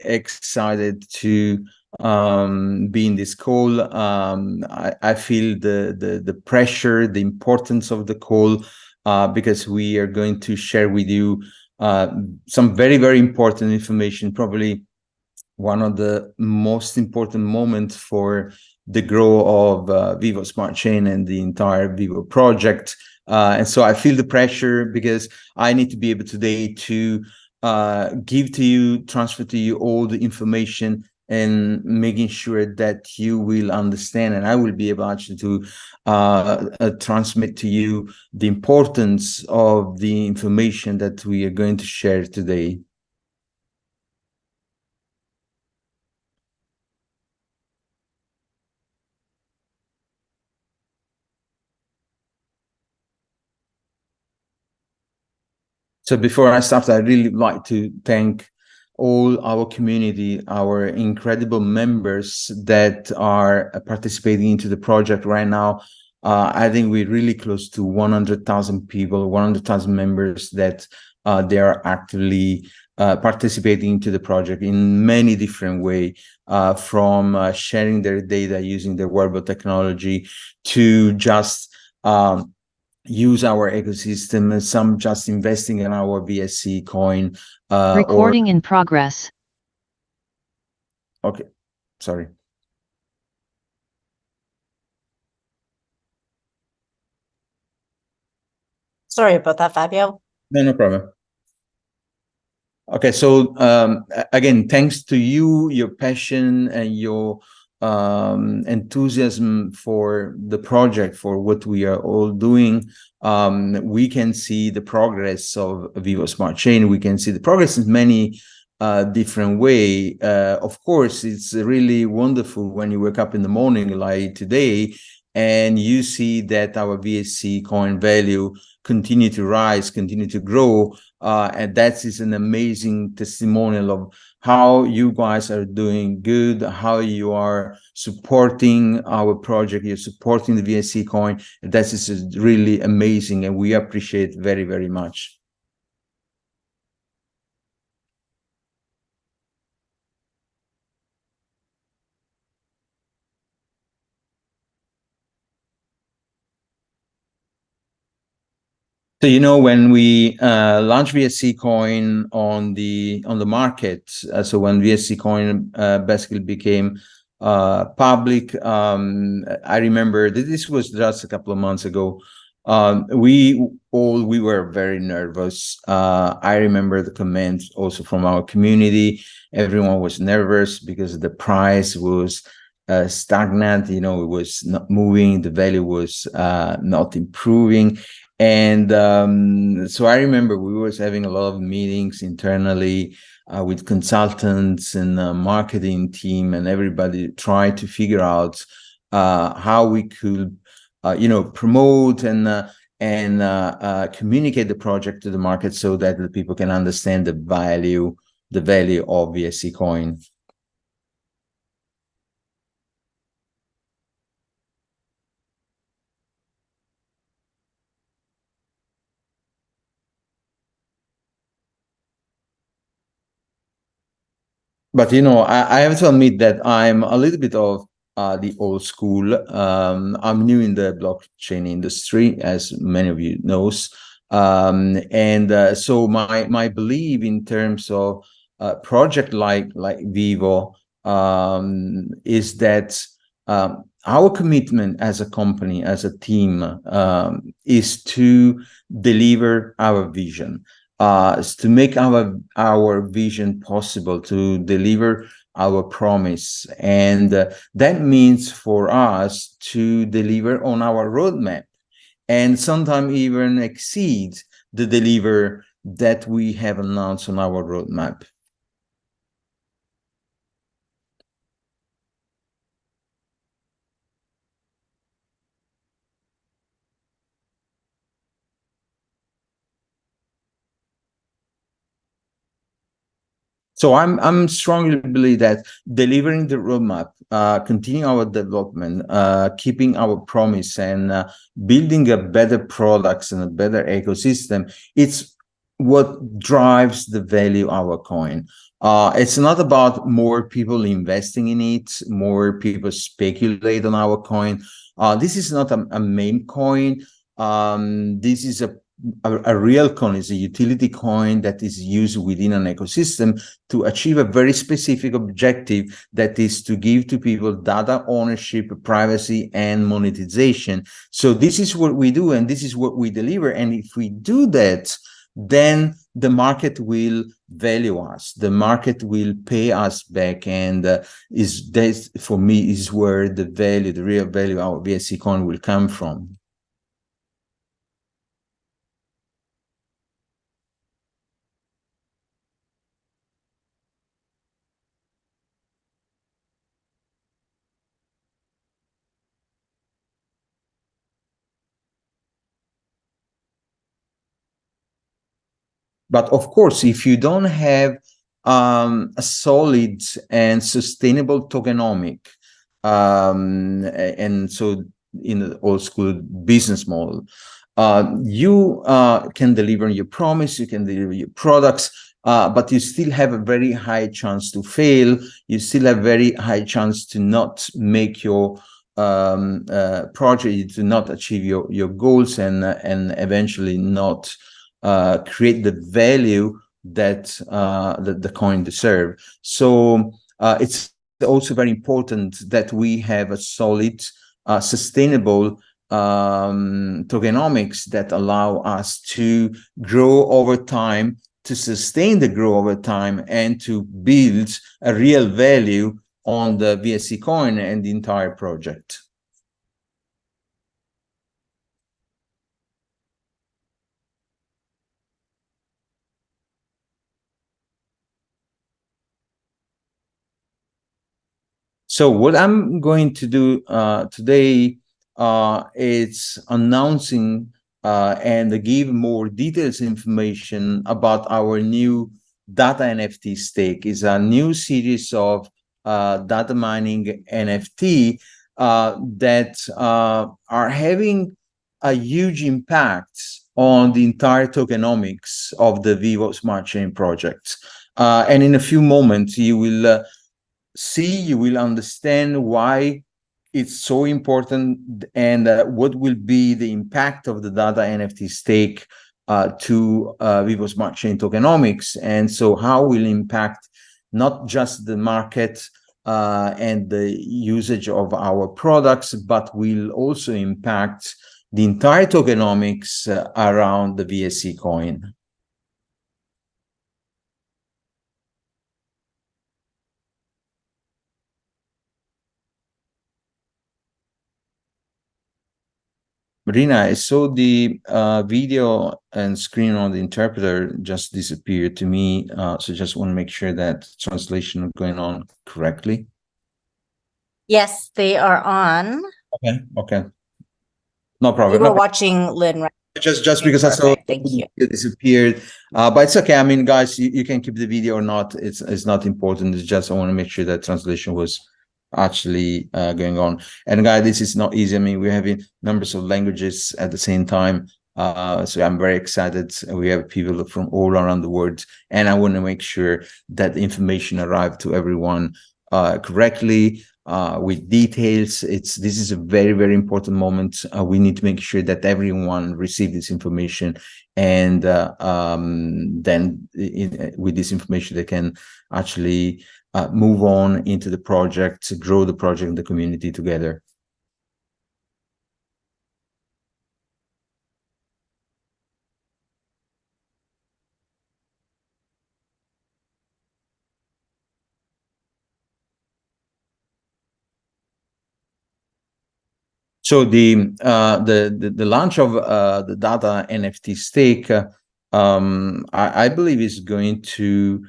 excited to be in this call. I feel the pressure, the importance of the call, because we are going to share with you some very, very important information, probably one of the most important moments for the growth of Vivo Smart Chain and the entire Vivo project. And so I feel the pressure because I need to be able today to give to you, transfer to you all the information and making sure that you will understand, and I will be able actually to transmit to you the importance of the information that we are going to share today. So before I start, I really like to thank all our community, our incredible members that are participating into the project right now. I think we're really close to 100,000 people, 100,000 members that they are actively participating into the project in many different ways, from sharing their data using their wearable technology to just use our ecosystem, and some just investing in our VSC coin. Recording in progress. Okay, sorry. Sorry about that, Fabio. No problem. Okay, so again, thanks to you, your passion and your enthusiasm for the project, for what we are all doing, we can see the progress of Vivo Smart Chain. We can see the progress in many different way. Of course, it's really wonderful when you wake up in the morning like today and you see that our VSC coin value continue to rise, continue to grow. And that is an amazing testimonial of how you guys are doing good, how you are supporting our project, you're supporting the VSC coin. That is really amazing, and we appreciate very, very much. So, you know, when we launched VSC coin on the market, so when VSC coin basically became public, I remember that this was just a couple of months ago. We were very nervous. I remember the comments also from our community. Everyone was nervous because the price was stagnant. You know, it was not moving. The value was not improving. And so I remember we was having a lot of meetings internally with consultants and marketing team, and everybody tried to figure out how we could, you know, promote and communicate the project to the market so that the people can understand the value of VSC coin. But, you know, I have to admit that I'm a little bit of the old school. I'm new in the blockchain industry, as many of you knows. So my belief in terms of project like Vivo is that our commitment as a company, as a team, is to deliver our vision. Is to make our vision possible, to deliver our promise, and that means for us to deliver on our roadmap, and sometimes even exceed the deliver that we have announced on our roadmap. So I'm strongly believe that delivering the roadmap, continuing our development, keeping our promise, and building a better products and a better ecosystem, it's what drives the value of our coin. It's not about more people investing in it, more people speculate on our coin. This is not a meme coin. This is a real coin. It's a utility coin that is used within an ecosystem to achieve a very specific objective, that is to give to people data ownership, privacy, and monetization. So this is what we do, and this is what we deliver. And if we do that, then the market will value us. The market will pay us back, and is that, for me, is where the value, the real value of our VSC coin will come from. But of course, if you don't have a solid and sustainable tokenomic, and so in the old school business model, you can deliver your promise, you can deliver your products, but you still have a very high chance to fail. You still have very high chance to not make your project, to not achieve your goals, and eventually not create the value that the coin deserve. So it's also very important that we have a solid, sustainable tokenomics that allow us to grow over time, to sustain the growth over time, and to build a real value on the VSC coin and the entire project. So what I'm going to do today is announcing and give more details information about our new data NFT stake. It's a new series of data mining NFT that are having a huge impact on the entire tokenomics of the Vivo Smart Chain project. And in a few moments, you will you will understand why it's so important, and what will be the impact of the data NFT stake to Vivo Smart Chain tokenomics, and so how will impact not just the market and the usage of our products, but will also impact the entire tokenomics around the VSC coin. Marina, I saw the video and screen on the interpreter just disappeared to me. So just want to make sure that translation is going on correctly. Yes, they are on. Okay, okay. No problem. We were watching Lynn. Right? Just because I saw Thank you. it disappeared. But it's okay. I mean, guys, you can keep the video or not. It's not important. It's just I want to make sure that translation was actually going on. And guys, this is not easy. I mean, we're having numbers of languages at the same time. So I'm very excited. We have people from all around the world, and I want to make sure that the information arrived to everyone correctly, with details. This is a very, very important moment. We need to make sure that everyone receives this information, and then with this information, they can actually move on into the project, grow the project and the community together. So the launch of the data NFT stake, I believe, is going to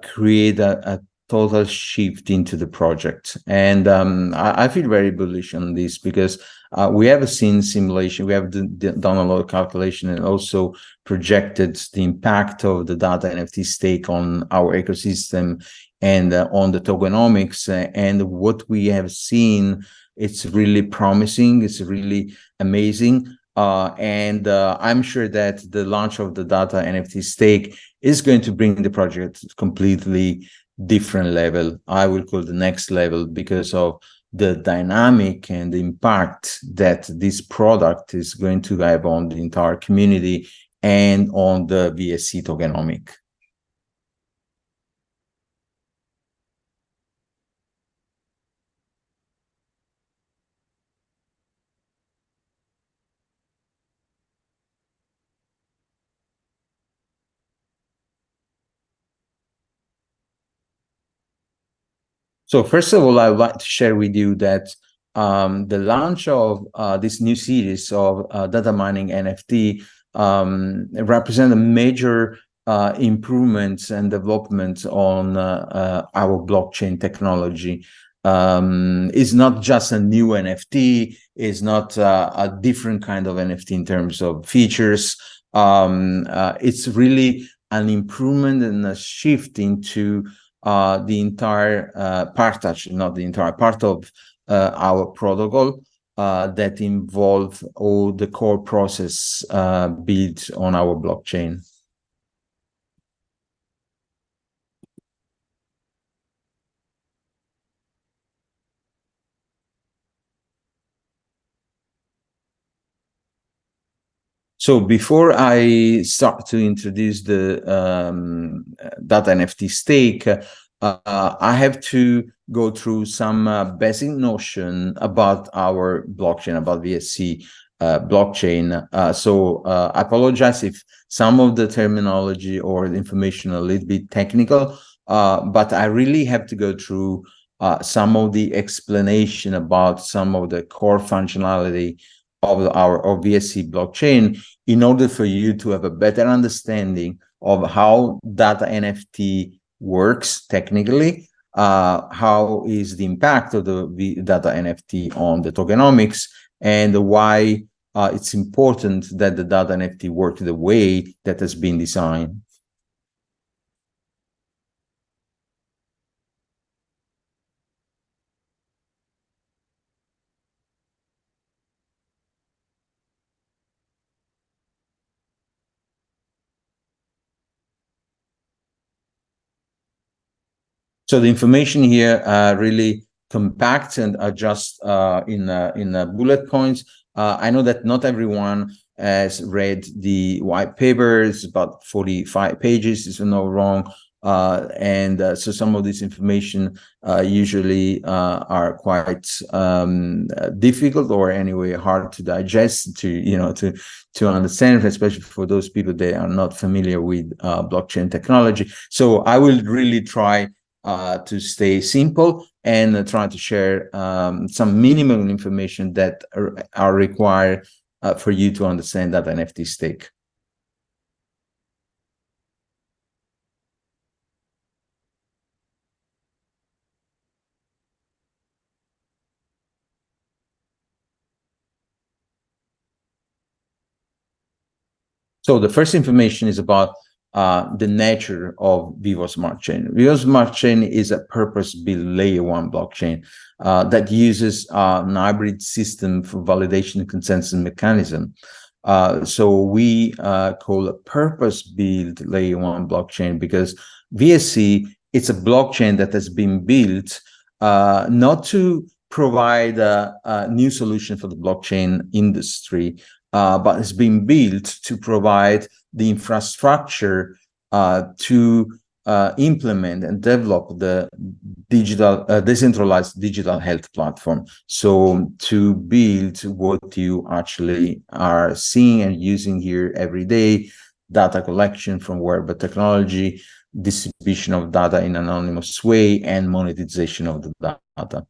create a total shift into the project, and I feel very bullish on this because we have seen simulation, we have done a lot of calculation, and also projected the impact of the data NFT stake on our ecosystem and on the tokenomics, and what we have seen. It's really promising. It's really amazing. I'm sure that the launch of the data NFT stake is going to bring the project to completely different level. I will call the next level because of the dynamic and the impact that this product is going to have on the entire community and on the VSC tokenomic. So first of all, I would like to share with you that the launch of this new series of data mining NFT represent a major improvements and developments on our blockchain technology. It's not just a new NFT, it's not a different kind of NFT in terms of features. It's really an improvement and a shift into the entire not the entire part of our protocol that involve all the core process built on our blockchain. So before I start to introduce the data NFT stake, I have to go through some basic notion about our blockchain, about VSC blockchain. I apologize if some of the terminology or the information a little bit technical, but I really have to go through some of the explanation about some of the core functionality of our VSC blockchain in order for you to have a better understanding of how data NFT works technically, how is the impact of the data NFT on the tokenomics, and why it's important that the data NFT work the way that has been designed. So the information here really compact and adjust in bullet points. I know that not everyone has read the white paper. It's about 45 pages, if I'm not wrong. So some of this information usually are quite difficult, or anyway hard to digest, to understand, especially for those people that are not familiar with blockchain technology. So I will really try to stay simple and try to share some minimum information that are required for you to understand that NFT stake. So the first information is about the nature of Vivo Smart Chain. Vivo Smart Chain is a purpose-built layer 1 blockchain that uses an hybrid system for validation and consensus mechanism. So we call a purpose-built layer 1 blockchain because VSC, it's a blockchain that has been built not to provide a new solution for the blockchain industry, but it's been built to provide the infrastructure to implement and develop the digital decentralized digital health platform. So to build what you actually are seeing and using here every day: data collection from wearable technology, distribution of data in an anonymous way, and monetization of the data.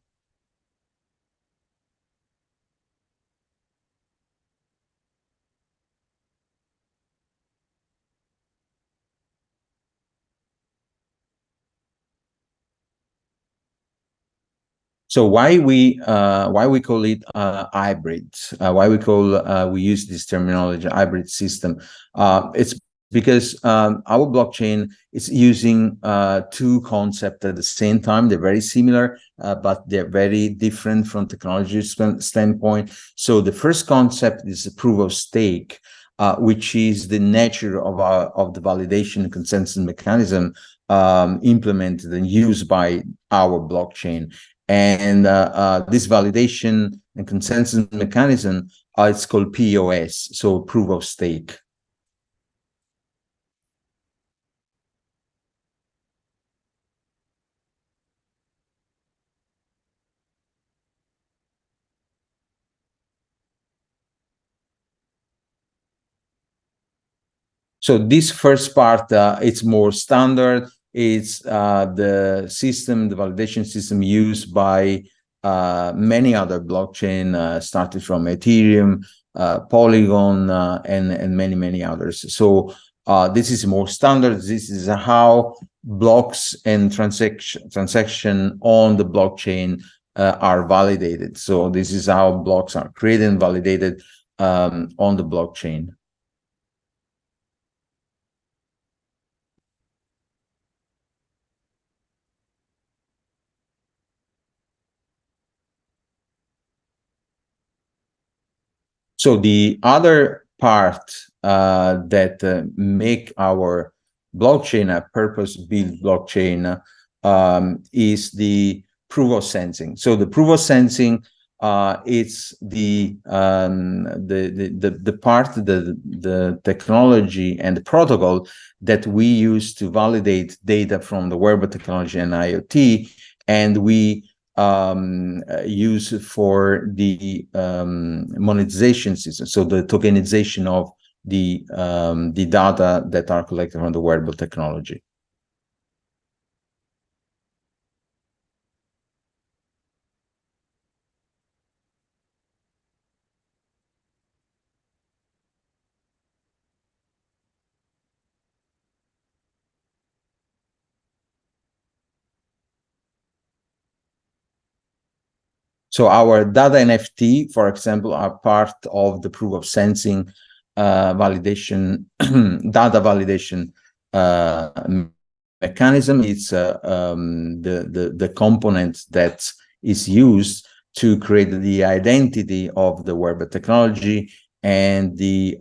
So why we call it hybrid? Why we use this terminology hybrid system? It's because our blockchain is using two concepts at the same time. They're very similar, but they're very different from technology standpoint. So the first concept is the proof of stake, which is the nature of the validation and consensus mechanism implemented and used by our blockchain. And this validation and consensus mechanism, it's called POS, so proof of stake. So this first part, it's more standard. It's the system, the validation system used by many other blockchain, started from Ethereum, Polygon, and many others. So this is more standard. This is how blocks and transaction on the blockchain are validated. So this is how blocks are created and validated on the blockchain. So the other part that make our blockchain a purpose-built blockchain is the proof of sensing. So the proof of sensing, it's the part, the technology and the protocol that we use to validate data from the wearable technology and IoT, and we use for the monetization system, so the tokenization of the data that are collected from the wearable technology. So our data NFT, for example, are part of the proof of sensing validation, data validation mechanism. It's the component that is used to create the identity of the wearable technology and the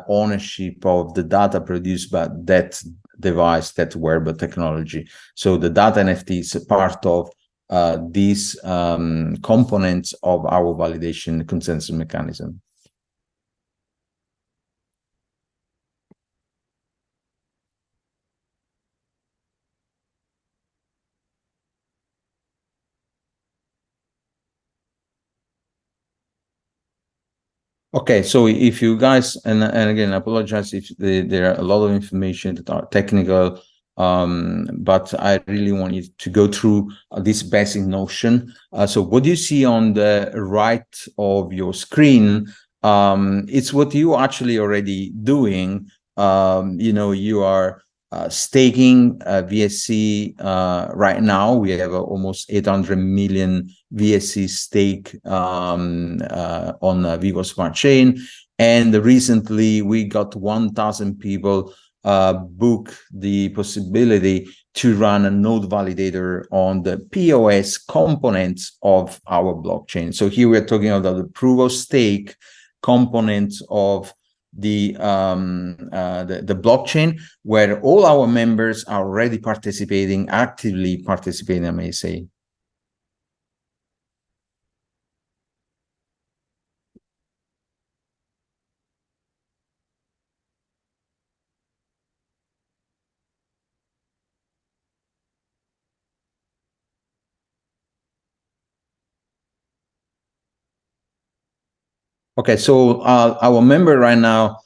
ownership of the data produced by that device, that wearable technology. So the data NFT is a part of these components of our validation consensus mechanism. Okay, so if you guys, and again, I apologize if there are a lot of information that are technical, but I really want you to go through this basic notion. So what you see on the right of your screen, it's what you actually already doing. You are staking VSC right now. We have almost 800 million VSC stake on Vivo Smart Chain, and recently we got 1,000 people book the possibility to run a node validator on the POS components of our blockchain. So here we're talking about the proof of stake components of the blockchain, where all our members are already participating, actively participating, I may say. Okay, so our member right now,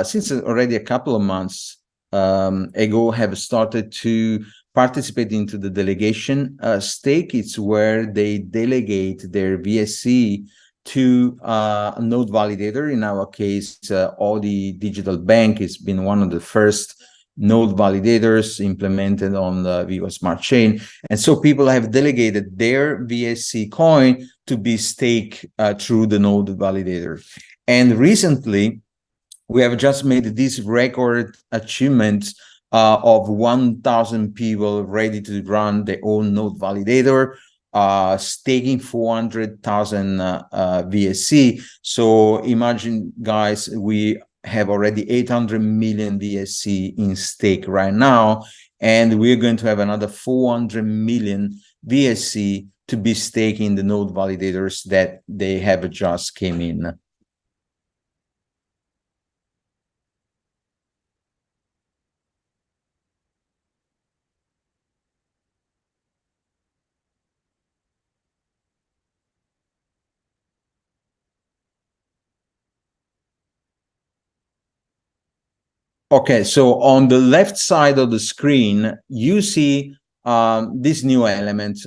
since already a couple of months ago, have started to participate into the delegation stake. It's where they delegate their VSC to a node validator. In our case, Audi Digital Bank has been one of the first node validators implemented on the Vivo Smart Chain. And so people have delegated their VSC coin to be staked through the node validator. And recently, we have just made this record achievement of 1,000 people ready to run their own node validator, staking 400,000 VSC. So imagine, guys, we have already 800 million VSC in stake right now, and we're going to have another 400 million VSC to be staking the node validators that they have just came in. Okay, so on the left side of the screen, you see this new element.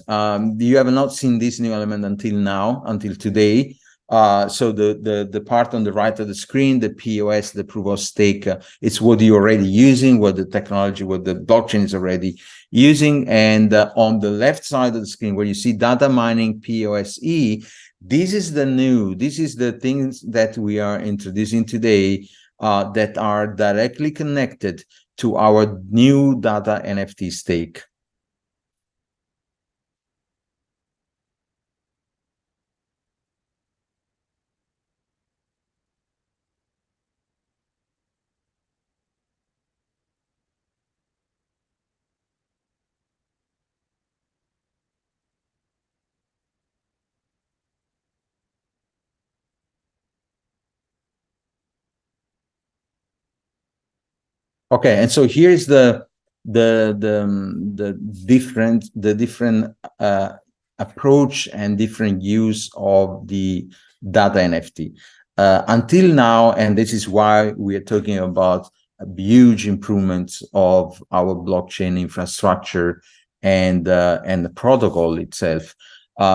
You have not seen this new element until now, until today. So the part on the right of the screen, the POS, the proof of stake, it's what you're already using, what the technology, what the blockchain is already using. And on the left side of the screen, where you see data mining POSE, this is the things that we are introducing today that are directly connected to our new data NFT stake. Okay, and so here's the different approach and different use of the data NFT. Until now, and this is why we are talking about a huge improvements of our blockchain infrastructure and the protocol itself.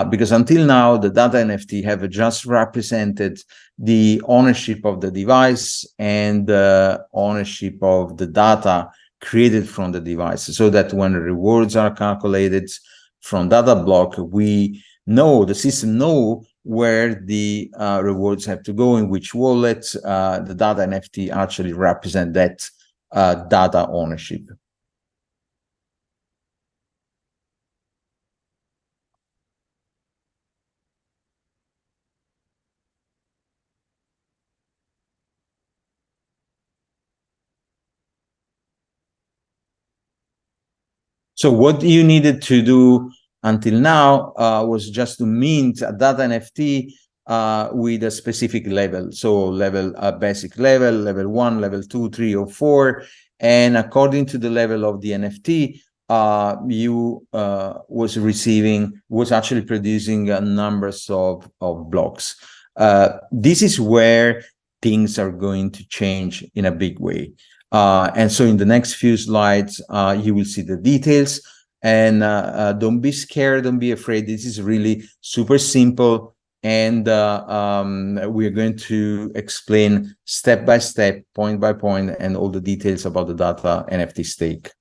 Because until now, the data NFT have just represented the ownership of the device and the ownership of the data created from the device, so that when the rewards are calculated from data block, we know, the system know where the rewards have to go, in which wallet. The data NFT actually represent that data ownership. So what you needed to do until now was just to mint a data NFT with a specific level. So level, basic level, level 1, level 2, 3, or 4. And according to the level of the NFT, you was actually producing numbers of blocks. This is where things are going to change in a big way. And so in the next few slides, you will see the details. And don't be scared, don't be afraid. This is really super simple. And we're going to explain step by step, point by point, and all the details about the data NFT stake.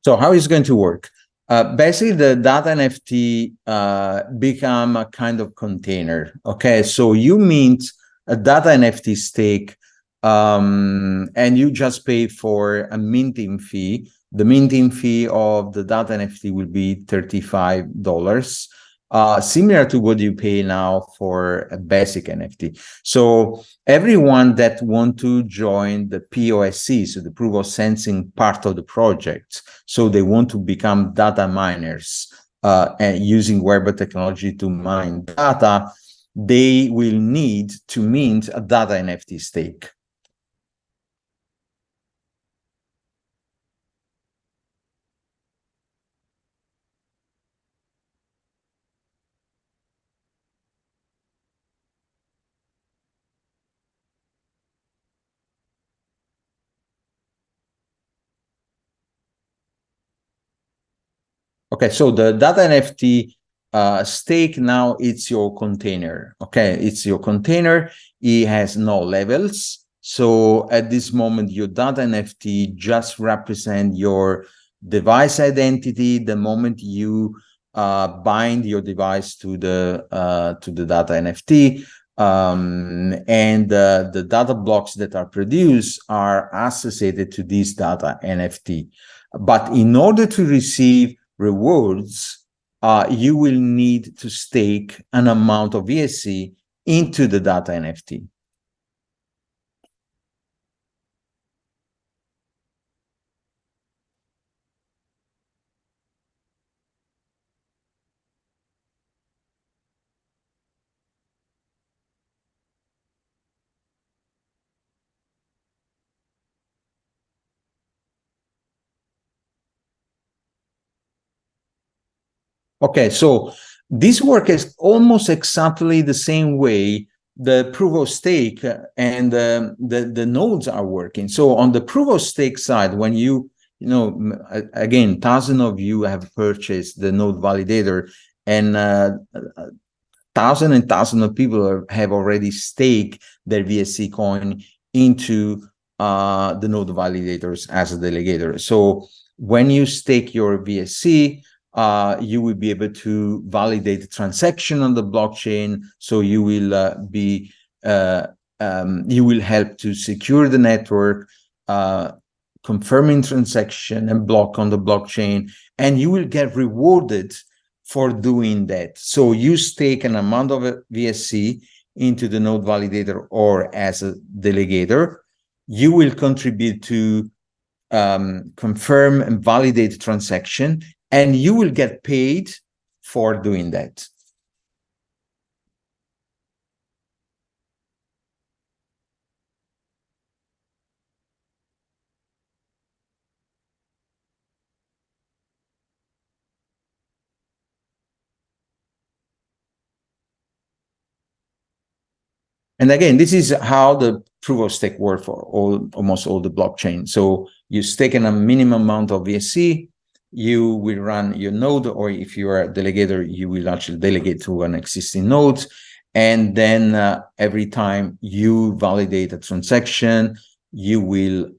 So how is it going to work? Basically, the data NFT become a kind of container. Okay, so you mint a data NFT stake, and you just pay for a minting fee. The minting fee of the data NFT will be $35, similar to what you pay now for a basic NFT. So everyone that want to join the POSC, so the proof of sensing part of the project, so they want to become data miners and using wearable technology to mine data, they will need to mint a data NFT stake. Okay, so the data NFT stake now, it's your container. Okay, it's your container. It has no levels. So at this moment, your data NFT just represent your device identity. The moment you bind your device to the data NFT, and the data blocks that are produced are associated to this data NFT. But in order to receive rewards, you will need to stake an amount of VSC into the data NFT. Okay, so this work is almost exactly the same way the proof of stake and the nodes are working. So on the proof of stake side, when you know, again, thousands of you have purchased the node validator, and thousands and thousands of people have already staked their VSC coin into the node validators as a delegator. So when you stake your VSC, you will be able to validate the transaction on the blockchain. So you will you will help to secure the network, confirming transaction and block on the blockchain, and you will get rewarded for doing that. So you stake an amount of VSC into the node validator or as a delegator. You will contribute to confirm and validate the transaction, and you will get paid for doing that. And again, this is how the proof of stake works for almost all the blockchains. So you stake in a minimum amount of VSC, you will run your node, or if you are a delegator, you will actually delegate to an existing node. And then every time you validate a transaction, you will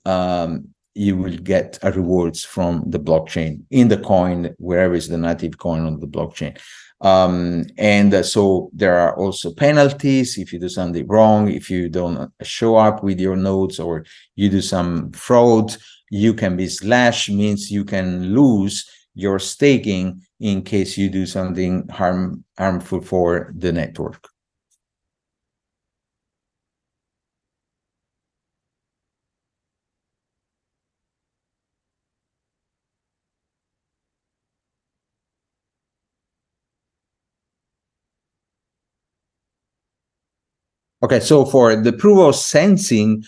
get a rewards from the blockchain in the coin, wherever is the native coin on the blockchain. So there are also penalties if you do something wrong. If you don't show up with your nodes or you do some fraud, you can be slashed, means you can lose your staking in case you do something harmful for the network. Okay, so for the proof of sensing,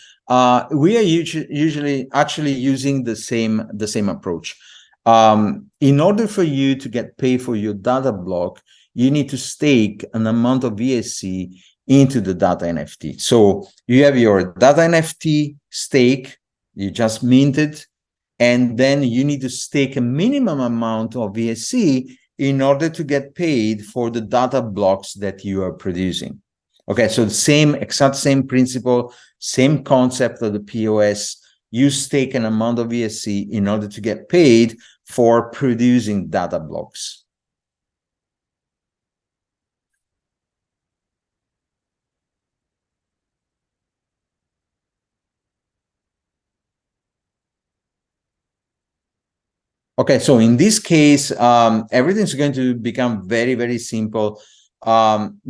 we are usually actually using the same approach. In order for you to get paid for your data block, you need to stake an amount of VSC into the data NFT. So you have your data NFT stake, you just minted, and then you need to stake a minimum amount of VSC in order to get paid for the data blocks that you are producing. Okay, so the exact same principle, same concept of the POS. You stake an amount of VSC in order to get paid for producing data blocks. Okay, so in this case, everything's going to become very, very simple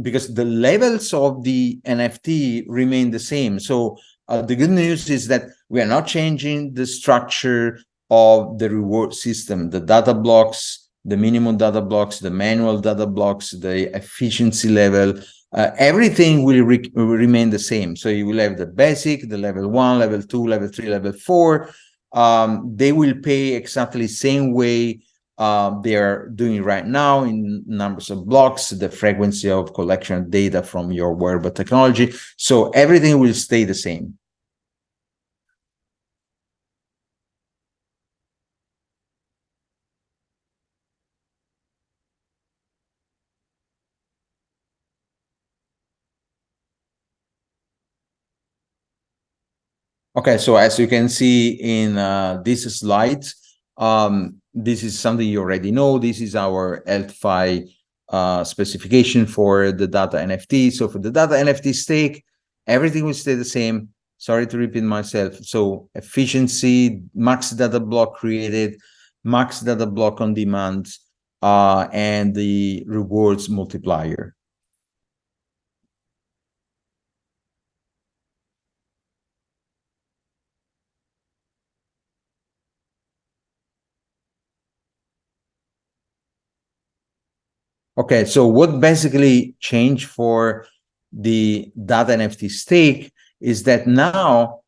because the levels of the NFT remain the same. So the good news is that we are not changing the structure of the reward system, the data blocks, the minimum data blocks, the manual data blocks, the efficiency level. Everything will remain the same. So you will have the basic, the level 1, level 2, level 3, level 4. They will pay exactly the same way they are doing right now in numbers of blocks, the frequency of collection of data from your wearable technology. So everything will stay the same. Okay, so as you can see in this slide, this is something you already know. This is our L5 specification for the data NFT. So for the data NFT stake, everything will stay the same. Sorry to repeat myself. So efficiency, max data block created, max data block on demand, and the rewards multiplier. Okay, so what basically changed for the data NFT stake is that now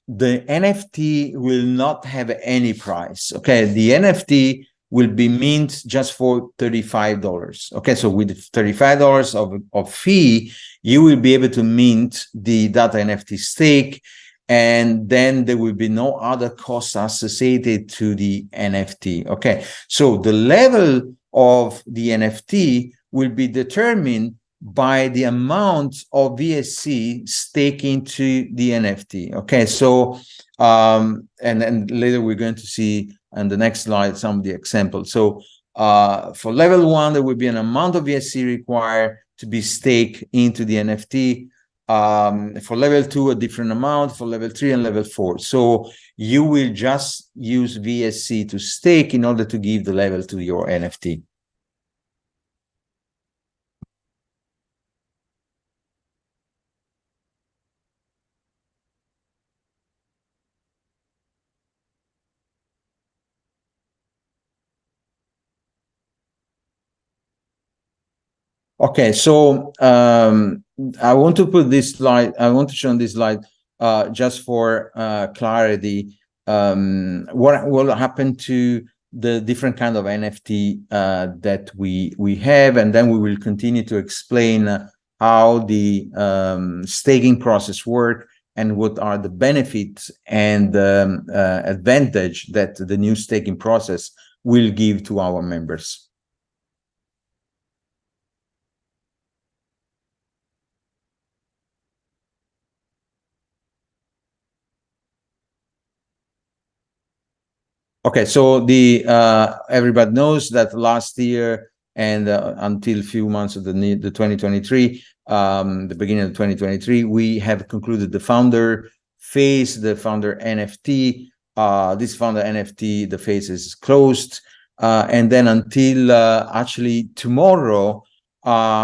the NFT will not have any price. Okay, the NFT will be mint just for $35. Okay, so with $35 of fee, you will be able to mint the data NFT stake, and then there will be no other costs associated to the NFT. Okay, so the level of the NFT will be determined by the amount of VSC stake into the NFT. Okay, so and later we're going to see on the next slide some of the examples. So for level 1, there will be an amount of VSC required to be staked into the NFT. For level 2, a different amount. For level 3 and level 4. So you will just use VSC to stake in order to give the level to your NFT. Okay, so I want to put this slide, I want to show this slide just for clarity. What will happen to the different kind of NFT that we have, and then we will continue to explain how the staking process work and what are the benefits and advantage that the new staking process will give to our members. Okay, so the everybody knows that last year and until a few months of the 2023, the beginning of 2023, we have concluded the founder phase, the founder NFT. This founder NFT, the phase is closed, and then until actually tomorrow,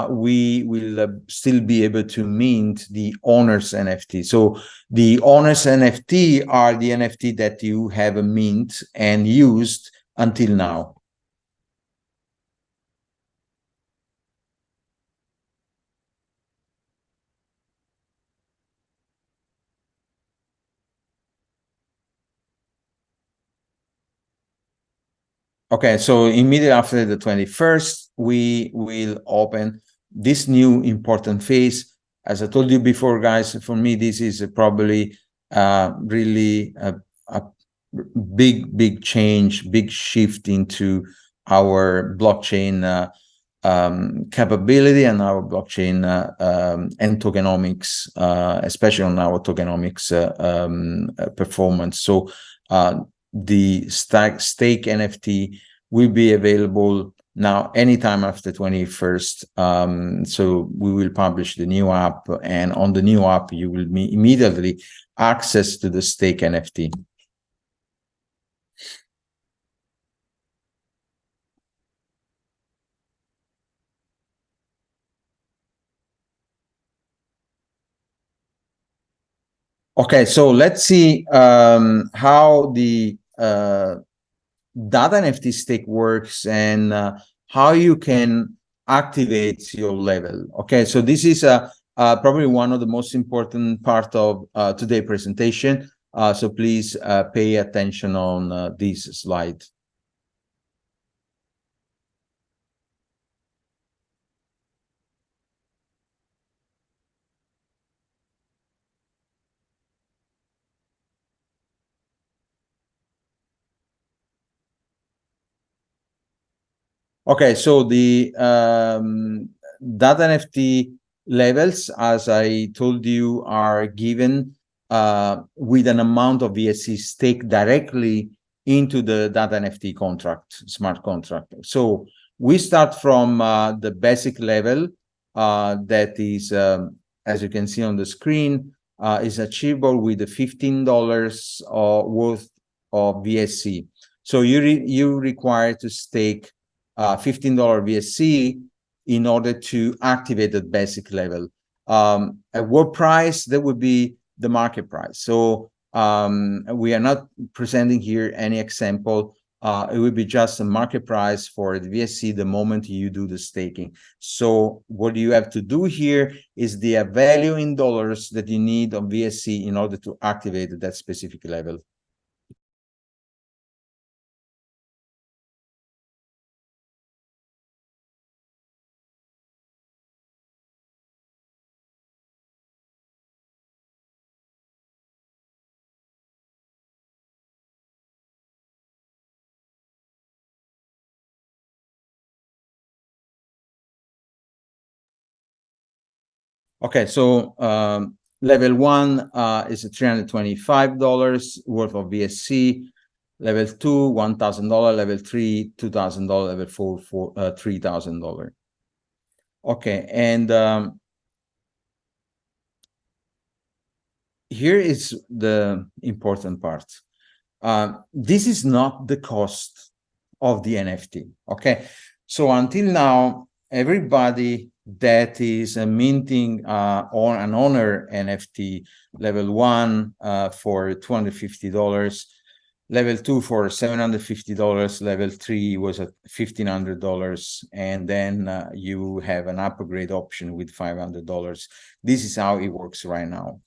we will still be able to mint the owners NFT. So the owners NFT are the NFT that you have mint and used until now. Okay, so immediately after the 21st, we will open this new important phase. As I told you before, guys, for me, this is probably really a big change, big shift into our blockchain capability and our blockchain and tokenomics, especially on our tokenomics performance. So the stake NFT will be available now anytime after 21st. So we will publish the new app, and on the new app, you will immediately access to the stake NFT. Okay, so let's see how the data NFT stake works and how you can activate your level. Okay, so this is probably one of the most important part of today's presentation. So please pay attention on this slide. Okay, so the data NFT levels, as I told you, are given with an amount of VSC staked directly into the data NFT contract, smart contract. So we start from the basic level that is, as you can see on the screen, is achievable with the $15 worth of VSC. So you require to stake $15 VSC in order to activate the basic level. At what price? That would be the market price. So we are not presenting here any example. It would be just a market price for the VSC the moment you do the staking. So what you have to do here is the value in dollars that you need on VSC in order to activate that specific level. Okay, so level 1 is $325 worth of VSC. Level 2, $1,000. Level 3, $2,000. Level 4, $3,000. Okay, and here is the important part. This is not the cost of the NFT. Okay, so until now, everybody that is minting on an owner NFT, level 1 for $250, level 2 for $750, level 3 was at $1,500, and then you have an upgrade option with $500. This is how it works right now.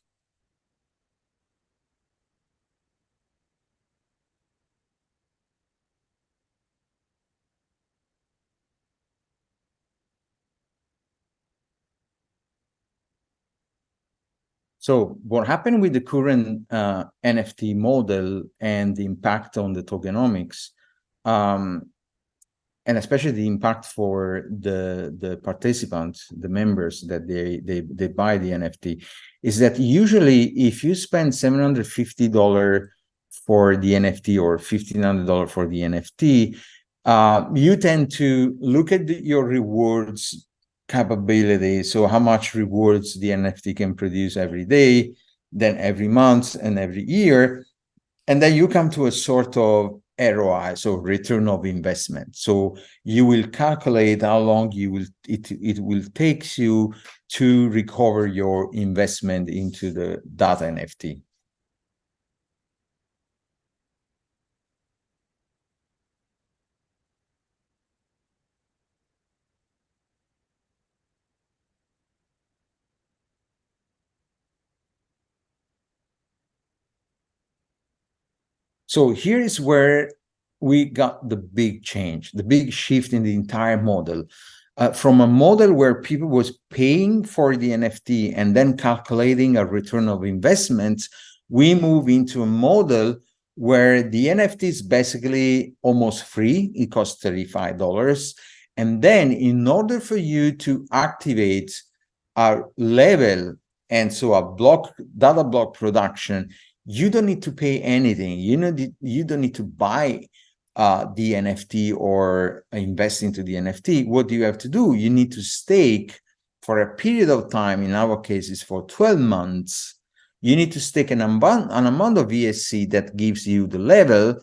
So what happened with the current NFT model and the impact on the tokenomics, and especially the impact for the participants, the members that they buy the NFT, is that usually if you spend $750 for the NFT or $1,500 for the NFT, you tend to look at your rewards capability. So how much rewards the NFT can produce every day, then every month and every year. And then you come to a sort of ROI, so return of investment. So you will calculate how long it will take you to recover your investment into the data NFT. So here is where we got the big change, the big shift in the entire model. From a model where people was paying for the NFT and then calculating a return of investment, we move into a model where the NFT is basically almost free. It costs $35. And then in order for you to activate a level, and so a data block production, you don't need to pay anything. You don't need to buy the NFT or invest into the NFT. What do you have to do? You need to stake for a period of time. In our case, it's for 12 months. You need to stake an amount of VSC that gives you the level.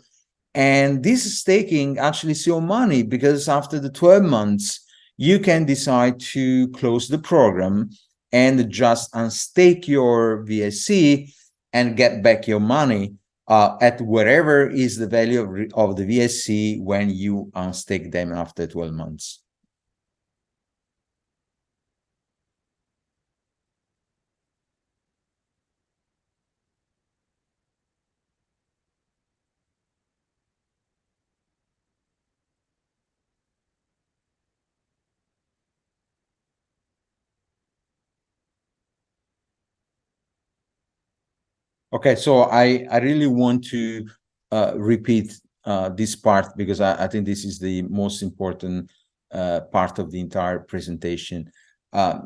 And this staking actually is your money, because after the 12 months, you can decide to close the program and just unstake your VSC and get back your money at whatever is the value of the VSC when you unstake them after 12 months. Okay, so I really want to repeat this part, because I think this is the most important part of the entire presentation.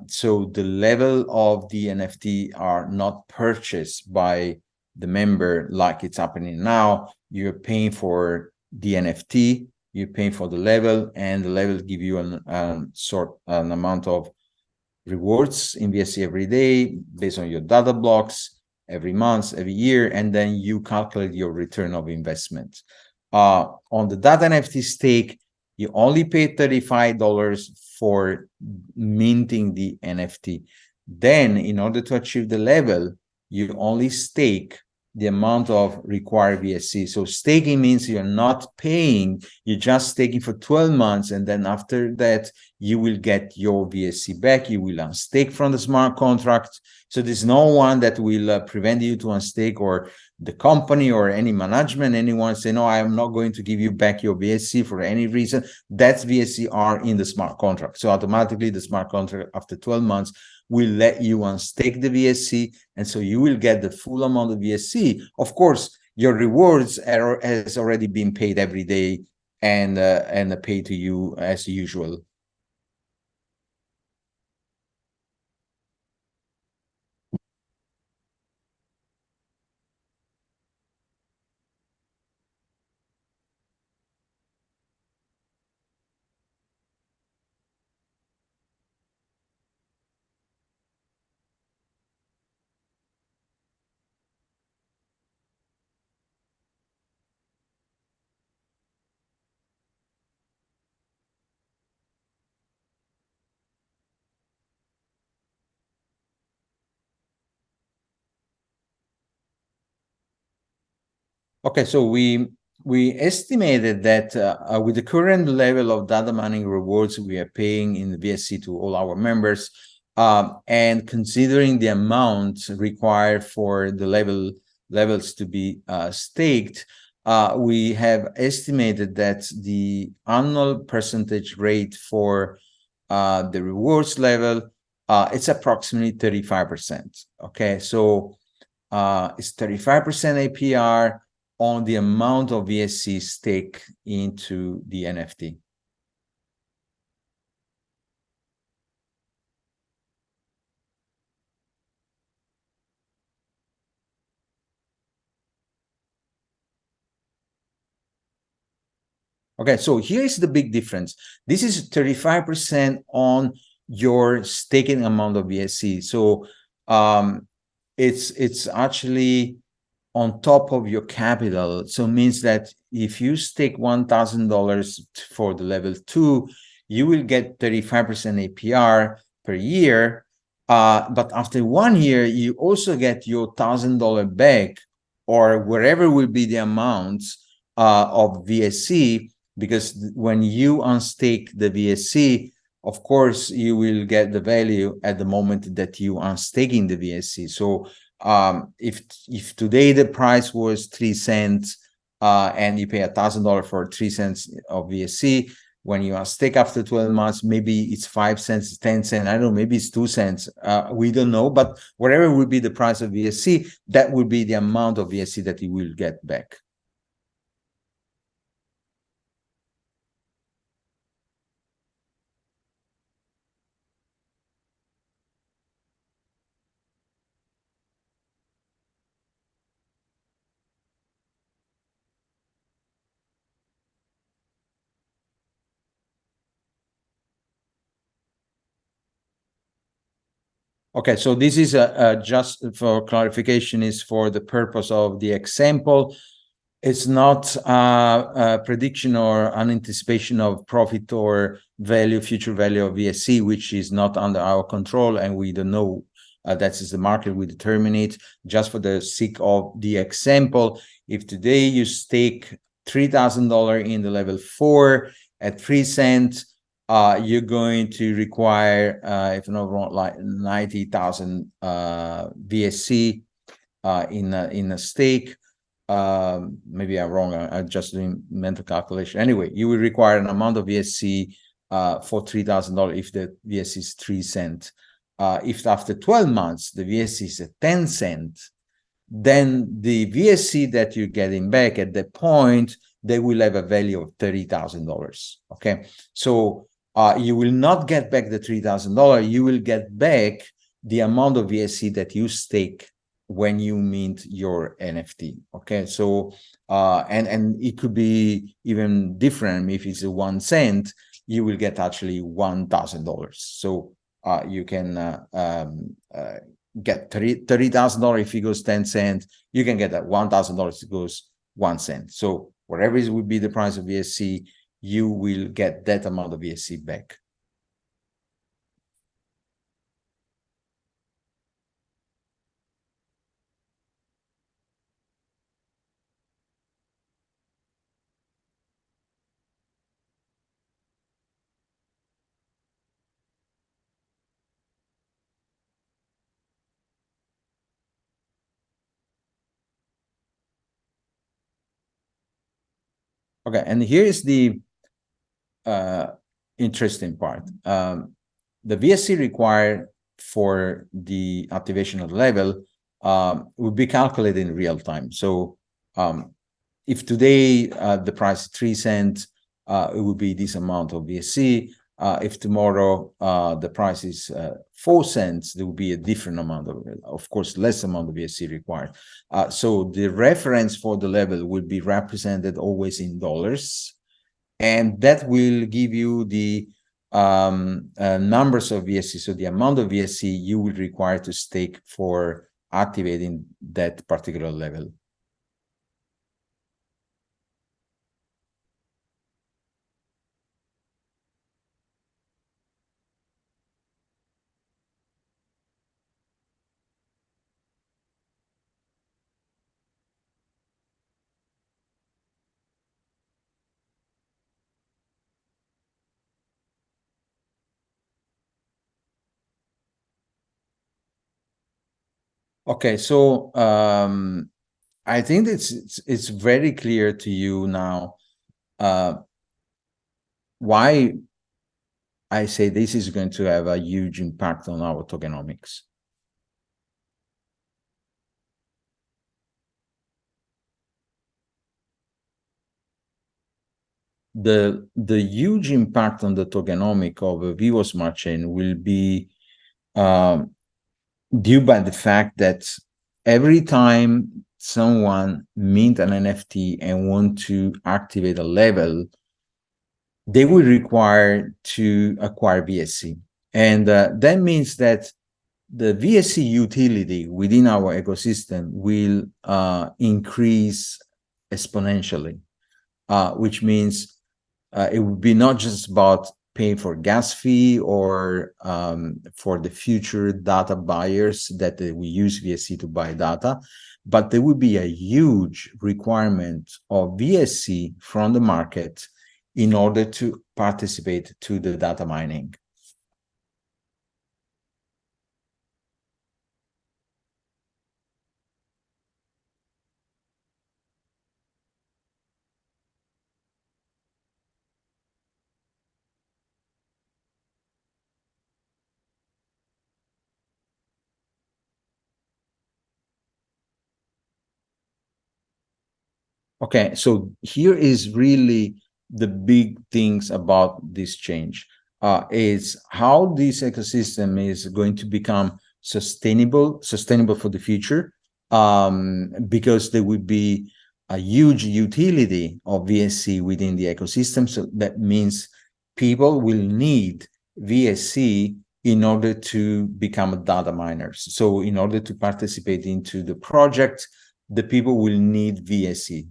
So the level of the NFT are not purchased by the member like it's happening now. You're paying for the NFT, you're paying for the level, and the level give you an amount of rewards in VSC every day based on your data blocks, every month, every year, and then you calculate your return of investment. On the data NFT stake, you only pay $35 for minting the NFT. Then, in order to achieve the level, you only stake the amount of required VSC. So staking means you're not paying, you're just staking for 12 months, and then after that, you will get your VSC back. You will unstake from the smart contract. So there's no one that will prevent you to unstake, or the company or any management, anyone say, no, I'm not going to give you back your VSC for any reason. That's VSC are in the smart contract. So automatically the smart contract after 12 months will let you unstake the VSC. And so you will get the full amount of VSC. Of course, your rewards has already been paid every day and paid to you as usual. Okay, so we estimated that with the current level of data mining rewards we are paying in the VSC to all our members, and considering the amount required for the levels to be staked, we have estimated that the annual percentage rate for the rewards level, it's approximately 35%. Okay, so it's 35% APR on the amount of VSC stake into the NFT. Okay, so here is the big difference. This is 35% on your staking amount of VSC. So it's actually on top of your capital. So it means that if you stake $1,000 for the level 2, you will get 35% APR per year. But after 1 year, you also get your $1,000 back, or wherever will be the amount of VSC, because when you unstake the VSC, of course, you will get the value at the moment that you are staking the VSC. So if today the price was 3 cents and you pay $1,000 for 3 cents of VSC, when you stake after 12 months, maybe it's 5 cents, 10 cents, I don't know, maybe it's 2 cents. We don't know, but whatever will be the price of VSC, that will be the amount of VSC that you will get back. Okay, so this is just for clarification, is for the purpose of the example. It's not a prediction or an anticipation of profit or value, future value of VSC, which is not under our control, and we don't know. That is the market will determine it. Just for the sake of the example, if today you stake $3,000 in the level 4 at 3 cents, you're going to require, if I'm not wrong, like 90,000 VSC in a stake. Maybe I'm wrong. I'm just doing mental calculation. Anyway, you will require an amount of VSC for $3,000 if the VSC is 3 cents. If after 12 months the VSC is at 10 cents, then the VSC that you're getting back at that point, they will have a value of $30,000. Okay, so you will not get back the $3,000. You will get back the amount of VSC that you stake when you mint your NFT. Okay, so and it could be even different. If it's a 1 cent, you will get actually $1,000. So you can get $30,000 if it goes 10 cents. You can get that $1,000 if it goes 1 cent. So whatever it would be the price of VSC, you will get that amount of VSC back. Okay, and here is the interesting part. The VSC required for the activation of the level would be calculated in real time. So if today the price is 3 cents, it would be this amount of VSC. If tomorrow the price is 4 cents, there will be a different amount of course, less amount of VSC required. So the reference for the level will be represented always in dollars, and that will give you the numbers of VSC, so the amount of VSC you will require to stake for activating that particular level. Okay, so I think it's very clear to you now why I say this is going to have a huge impact on our tokenomics. The huge impact on the tokenomic of a Vivo Smart Chain will be due by the fact that every time someone mint an NFT and want to activate a level, they will require to acquire VSC. And that means that the VSC utility within our ecosystem will increase exponentially, which means it would be not just about paying for gas fee or for the future data buyers that we use VSC to buy data, but there would be a huge requirement of VSC from the market in order to participate to the data mining. Okay, so here is really the big things about this change, is how this ecosystem is going to become sustainable for the future, because there will be a huge utility of VSC within the ecosystem. So that means people will need VSC in order to become data miners. So in order to participate into the project, the people will need VSC.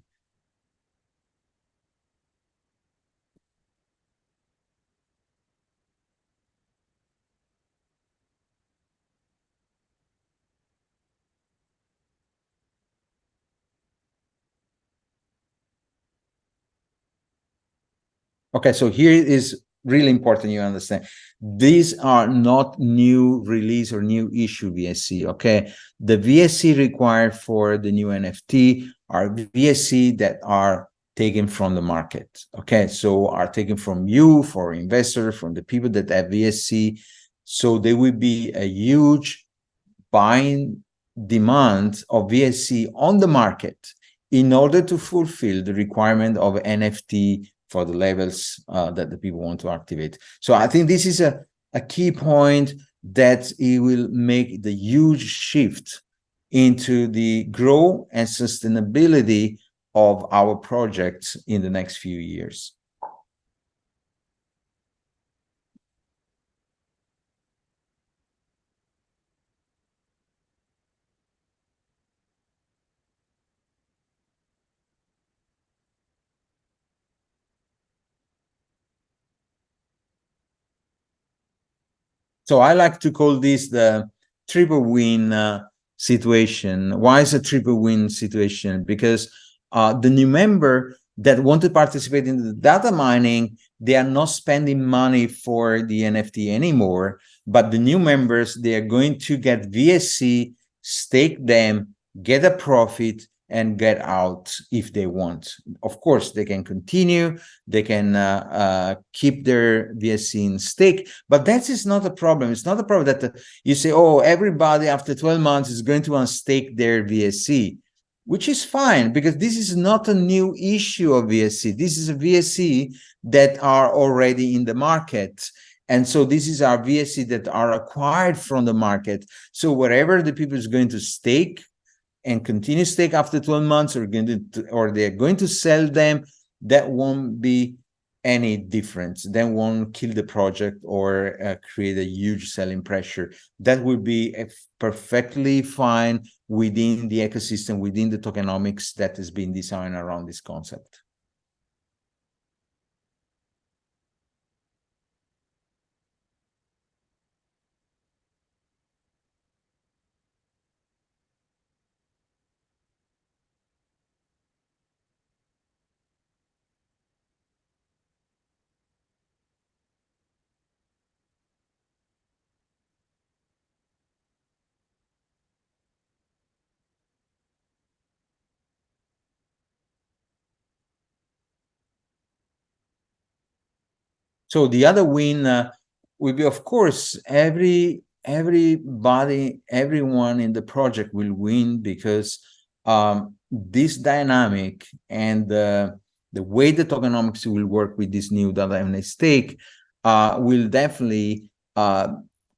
Okay, so here is really important you understand. These are not new release or new issue VSC, okay? The VSC required for the new NFT are VSC that are taken from the market, okay? So are taken from you, for investors, from the people that have VSC. So there will be a huge buying demand of VSC on the market in order to fulfill the requirement of NFT for the levels that the people want to activate. So I think this is a key point that it will make the huge shift into the growth and sustainability of our projects in the next few years. So I like to call this the triple win situation. Why is a triple win situation? Because the new member that want to participate in the data mining, they are not spending money for the NFT anymore, but the new members, they are going to get VSC, stake them, get a profit, and get out if they want. Of course, they can continue, they can keep their VSC in stake, but that is not a problem. It's not a problem that you say, oh, everybody after 12 months is going to unstake their VSC, which is fine, because this is not a new issue of VSC. This is a VSC that are already in the market. And so this is our VSC that are acquired from the market. So wherever the people is going to stake and continue stake after 12 months, or they're going to sell them, that won't be any difference. That won't kill the project or create a huge selling pressure. That will be perfectly fine within the ecosystem, within the tokenomics that has been designed around this concept. So the other win will be, of course, everybody, everyone in the project will win, because this dynamic and the way the tokenomics will work with this new data and stake will definitely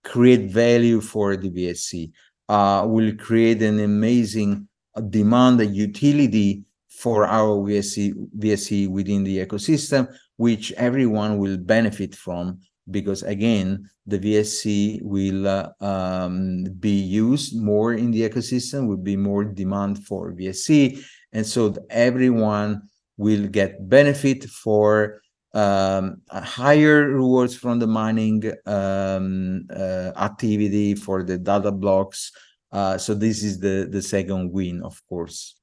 create value for the VSC, will create an amazing demand, a utility for our VSC within the ecosystem, which everyone will benefit from, because again, the VSC will be used more in the ecosystem, will be more demand for VSC, and so everyone will get benefit for higher rewards from the mining activity, for the data blocks. So this is the second win, of course.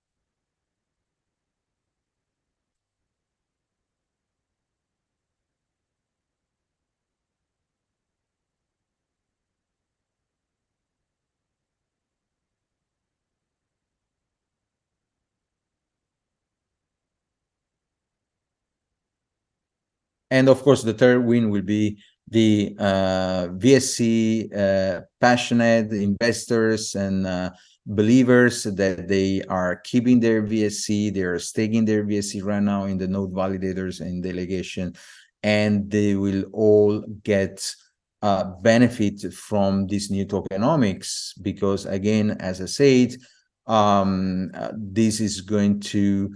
And of course, the third win will be the VSC passionate investors and believers that they are keeping their VSC, they are staking their VSC right now in the node validators and delegation, and they will all get benefit from this new tokenomics, because again, as I said, this is going to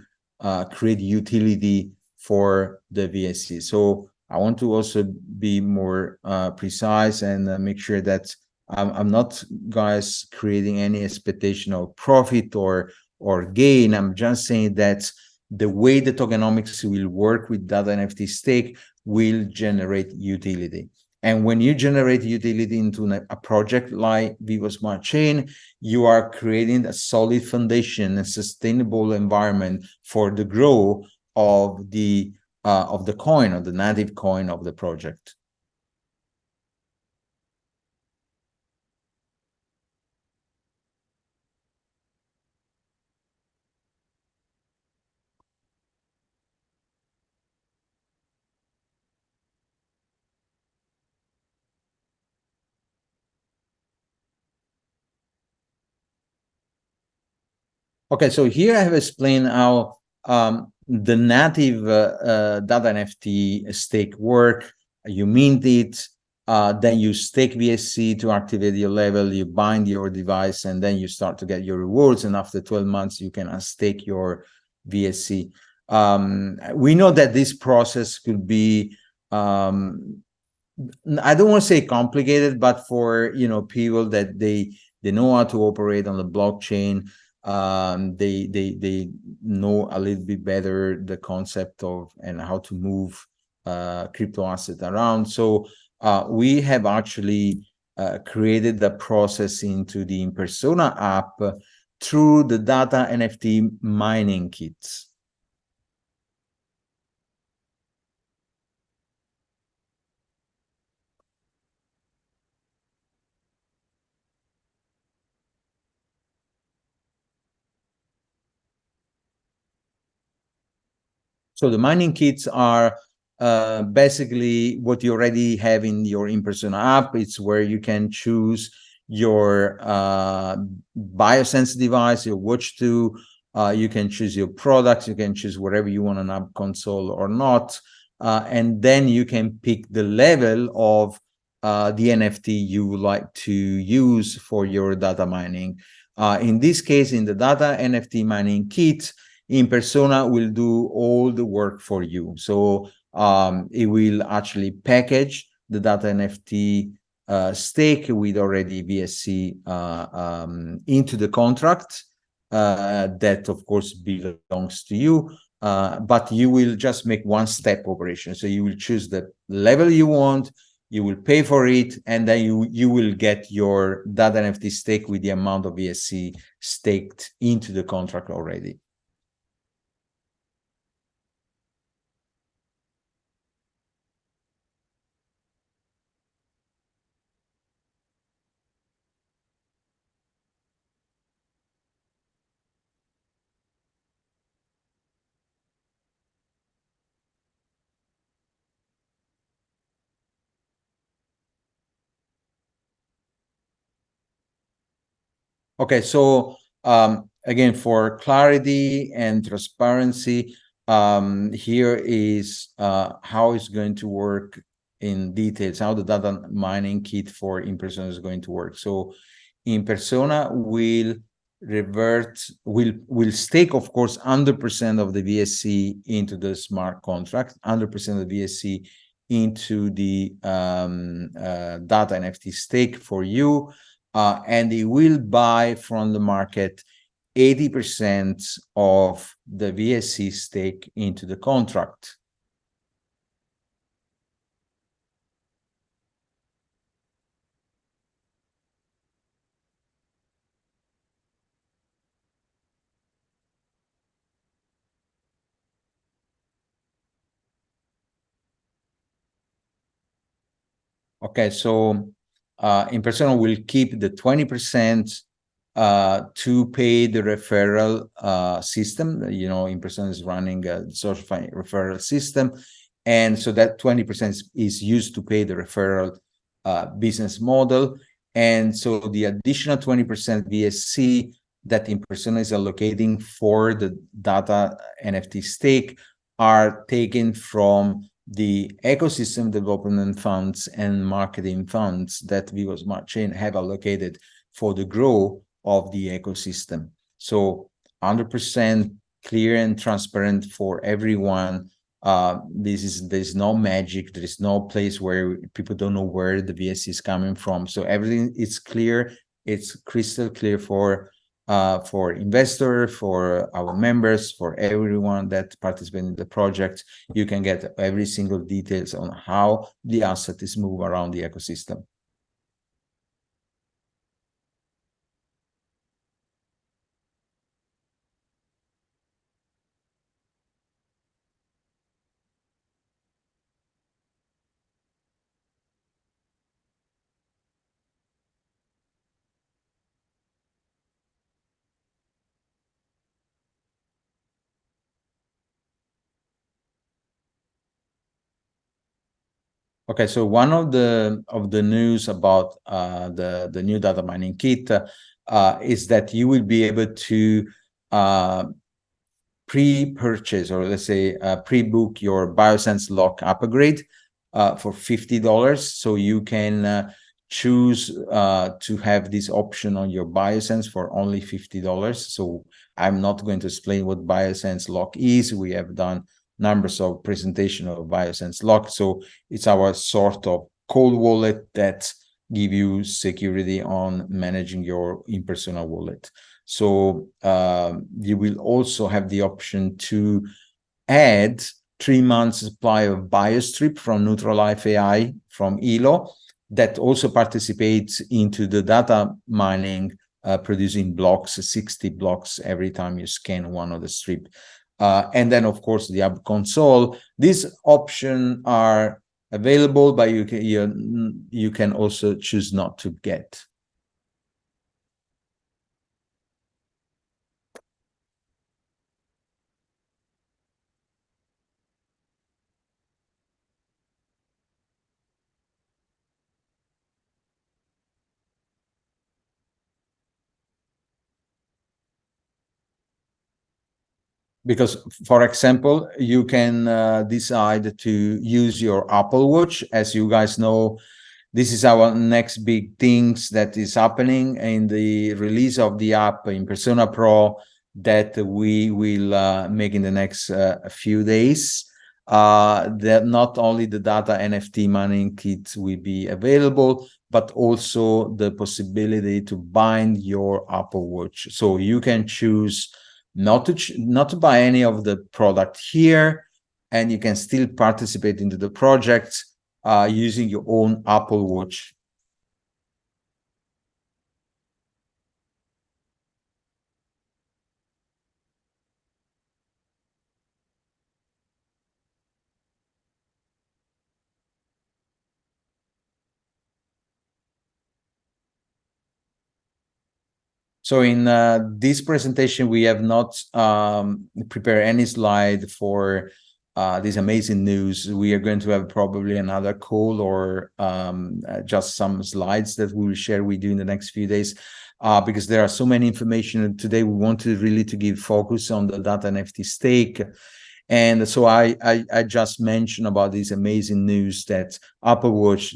create utility for the VSC. So I want to also be more precise and make sure that I'm not, guys, creating any expectation of profit or gain. I'm just saying that the way the tokenomics will work with data NFT stake will generate utility. And when you generate utility into a project like Vivo Smart Chain, you are creating a solid foundation and sustainable environment for the growth of the coin, of the native coin of the project. Okay, so here I have explained how the native data NFT stake work. You mint it, then you stake VSC to activate your level, you bind your device, and then you start to get your rewards. And after 12 months, you can unstake your VSC. We know that this process could be, I don't want to say complicated, but for people that they know how to operate on the blockchain, they know a little bit better the concept of and how to move crypto asset around. So we have actually created the process into the In-Persona app through the data NFT mining kits. So the mining kits are basically what you already have in your In-Persona app. It's where you can choose your biosense device, your watch to. You can choose your products. You can choose whatever you want on app console or not. And then you can pick the level of the NFT you would like to use for your data mining. In this case, in the data NFT mining kit, In-Persona will do all the work for you. So it will actually package the data NFT stake with already VSC into the contract that, of course, belongs to you. But you will just make one-step operation. So you will choose the level you want, you will pay for it, and then you will get your data NFT stake with the amount of VSC staked into the contract already. Okay, so again, for clarity and transparency, here is how it's going to work in details, how the data mining kit for In-Persona is going to work. So In-Persona will stake, of course, 100% of the VSC into the smart contract, 100% of the VSC into the data NFT stake for you. And it will buy from the market 80% of the VSC stake into the contract. Okay, so In-Persona will keep the 20% to pay the referral system. In-Persona is running a social referral system. And so that 20% is used to pay the referral business model. And so the additional 20% VSC that In-Persona is allocating for the data NFT stake are taken from the ecosystem development funds and marketing funds that Vivo Smart Chain have allocated for the growth of the ecosystem. So 100% clear and transparent for everyone. There's no magic. There is no place where people don't know where the VSC is coming from. So everything is clear. It's crystal clear for investor, for our members, for everyone that participates in the project. You can get every single details on how the asset is moved around the ecosystem. Okay, so one of the news about the new data mining kit is that you will be able to pre-purchase, or let's say pre-book your Biosense Lock upgrade for $50. So you can choose to have this option on your Biosense for only $50. So I'm not going to explain what Biosense Lock is. We have done numbers of presentation of Biosense Lock. So it's our sort of cold wallet that give you security on managing your in-persona wallet. So you will also have the option to add 3 months supply of BioStrip from Neutralife AI from Elo that also participates into the data mining, producing blocks, 60 blocks every time you scan one of the strip. And then, of course, the app console. These options are available, but you can also choose not to get. Because, for example, you can decide to use your Apple Watch. As you guys know, this is our next big things that is happening in the release of the app in Persona Pro that we will make in the next few days. That not only the data NFT mining kit will be available, but also the possibility to bind your Apple Watch. So you can choose not to buy any of the product here, and you can still participate into the project using your own Apple Watch. So in this presentation, we have not prepared any slide for this amazing news. We are going to have probably another call or just some slides that we will share with you in the next few days, because there are so many information. Today, we wanted really to give focus on the data NFT stake. And so I just mentioned about this amazing news that Apple Watch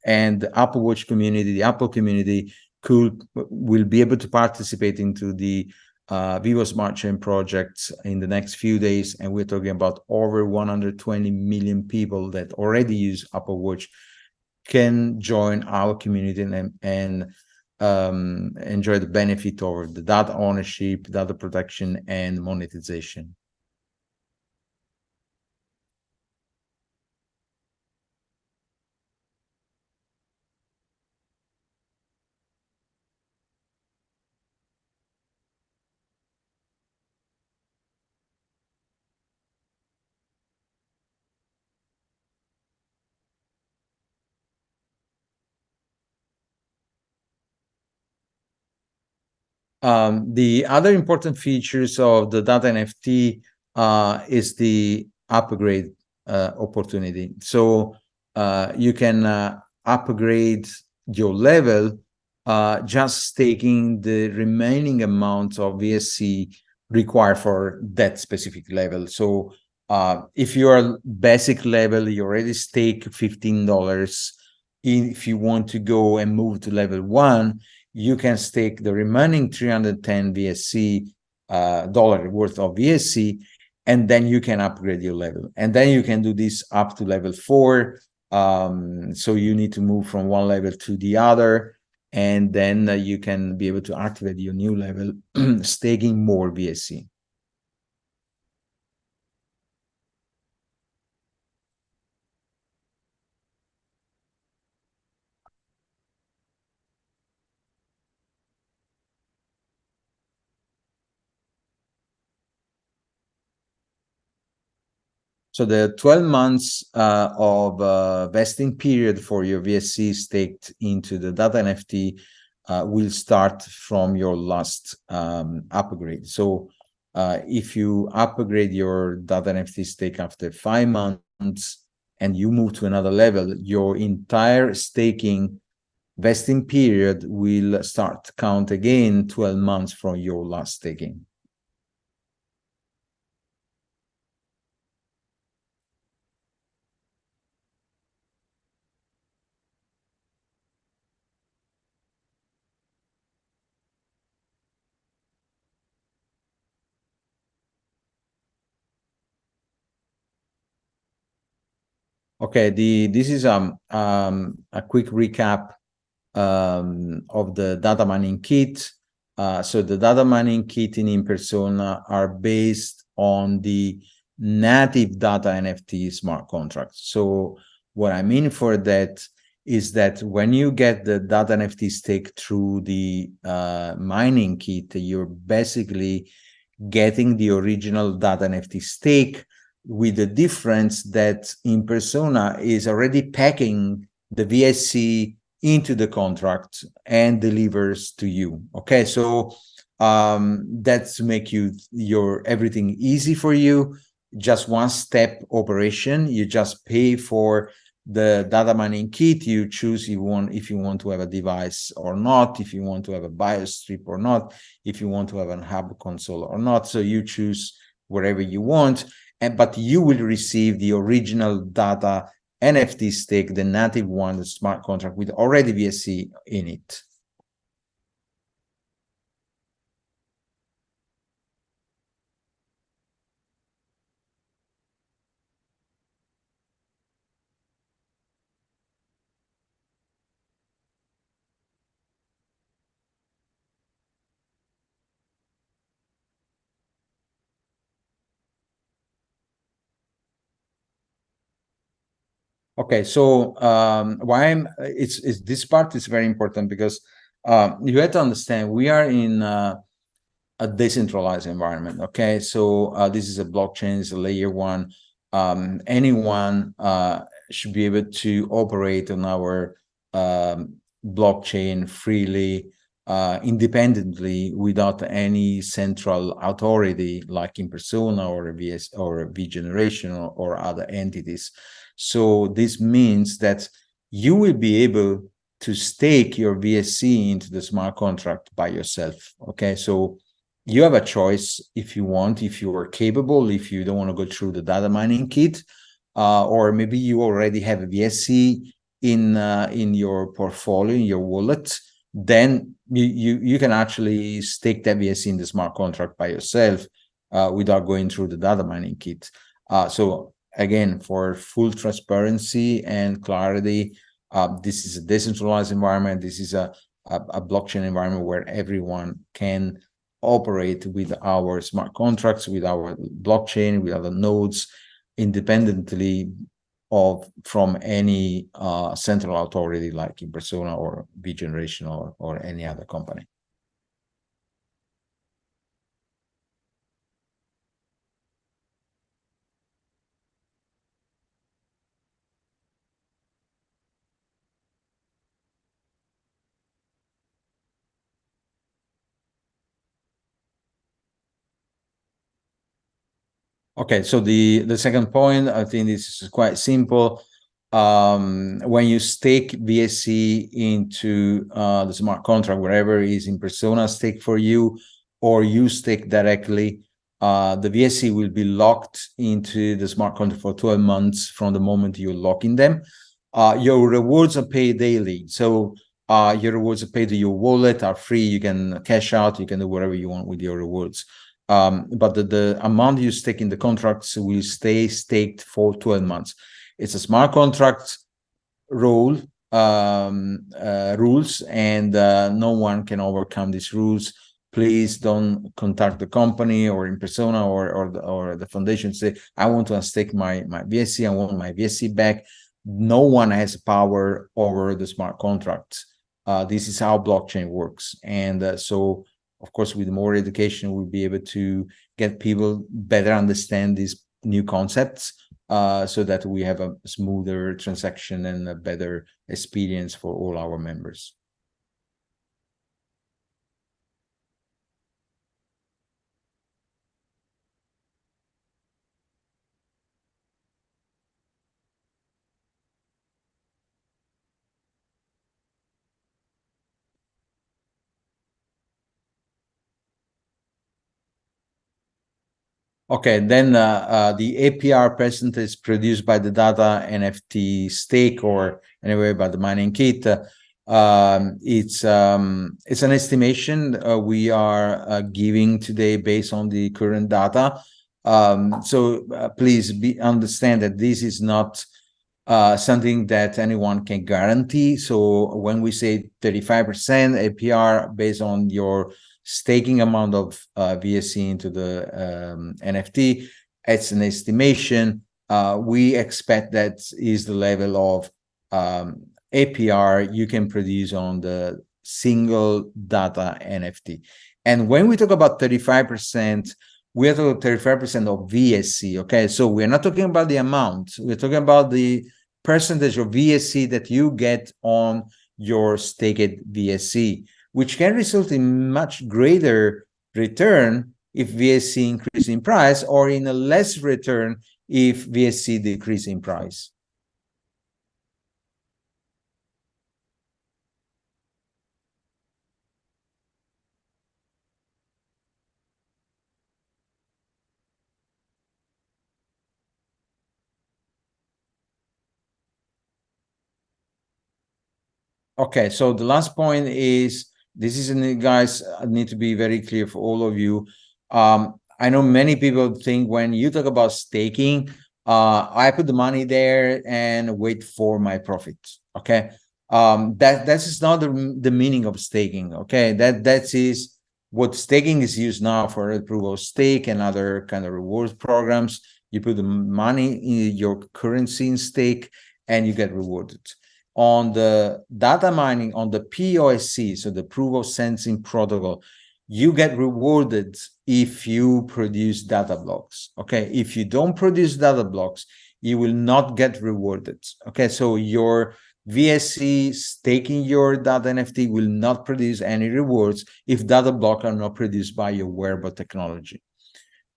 and the Apple Watch community, the Apple community, will be able to participate into the Vivo Smart Chain projects in the next few days. And we're talking about over 120 million people that already use Apple Watch can join our community and enjoy the benefit of the data ownership, data protection, and monetization. The other important features of the data NFT is the upgrade opportunity. So you can upgrade your level just taking the remaining amount of VSC required for that specific level. So if you are basic level, you already stake $15. If you want to go and move to level 1, you can stake the remaining 310 VSC dollar worth of VSC, and then you can upgrade your level. And then you can do this up to level 4. So you need to move from one level to the other, and then you can be able to activate your new level, staking more VSC. So the 12 months of vesting period for your VSC staked into the data NFT will start from your last upgrade. So if you upgrade your data NFT stake after 5 months and you move to another level, your entire staking vesting period will start to count again 12 months from your last staking. Okay, this is a quick recap of the data mining kit. So the data mining kit in Persona are based on the native data NFT smart contracts. So what I mean for that is that when you get the data NFT stake through the mining kit, you're basically getting the original data NFT stake, with the difference that in Persona is already packing the VSC into the contract and delivers to you. Okay, so that's make your everything easy for you. Just one step operation. You just pay for the data mining kit. You choose if you want to have a device or not, if you want to have a BIOS strip or not, if you want to have an hub console or not. So you choose wherever you want, but you will receive the original data NFT stake, the native one, the smart contract with already VSC in it. Okay, so why it's this part is very important, because you have to understand we are in a decentralized environment. Okay, so this is a blockchain, it's a layer one. Anyone should be able to operate on our blockchain freely, independently, without any central authority like in Persona or VS or vGeneration or other entities. So this means that you will be able to stake your VSC into the smart contract by yourself. Okay, so you have a choice if you want, if you are capable, if you don't want to go through the data mining kit, or maybe you already have a VSC in your portfolio, in your wallet, then you can actually stake that VSC in the smart contract by yourself without going through the data mining kit. So again, for full transparency and clarity, this is a decentralized environment. This is a blockchain environment where everyone can operate with our smart contracts, with our blockchain, with other nodes, independently from any central authority like in Persona or vGeneration or any other company. Okay, so the second point, I think this is quite simple. When you stake VSC into the smart contract, wherever it is in Persona stake for you, or you stake directly, the VSC will be locked into the smart contract for 12 months from the moment you lock in them. Your rewards are paid daily. So your rewards are paid to your wallet, are free. You can cash out, you can do whatever you want with your rewards. But the amount you stake in the contracts will stay staked for 12 months. It's a smart contract rules, and no one can overcome these rules. Please don't contact the company or in Persona or the foundation. Say, I want to unstake my VSC. I want my VSC back. No one has power over the smart contracts. This is how blockchain works, and so. Of course, with more education, we'll be able to get people better understand these new concepts, so that we have a smoother transaction and a better experience for all our members. Okay, then the APR percentage produced by the data NFT stake, or anyway by the mining kit, it's an estimation we are giving today based on the current data. So please understand that this is not something that anyone can guarantee. So when we say 35% APR based on your staking amount of VSC into the NFT, it's an estimation. We expect that is the level of APR you can produce on the single data NFT. And when we talk about 35%, we are talking 35% of VSC. Okay, so we're not talking about the amount, we're talking about the percentage of VSC that you get on your staked VSC, which can result in much greater return if VSC increase in price, or in a less return if VSC decrease in price. Okay, so the last point is, this is, guys, need to be very clear for all of you. I know many people think when you talk about staking, I put the money there and wait for my profit. Okay, that is not the meaning of staking. Okay, that is what staking is used now for proof of stake and other kind of reward programs. You put the money in your currency in stake and you get rewarded. On the data mining, on the POSC, so the proof of sensing protocol, you get rewarded if you produce data blocks. Okay, if you don't produce data blocks, you will not get rewarded. Okay, so your VSC staking your data NFT will not produce any rewards if data blocks are not produced by your wearable technology.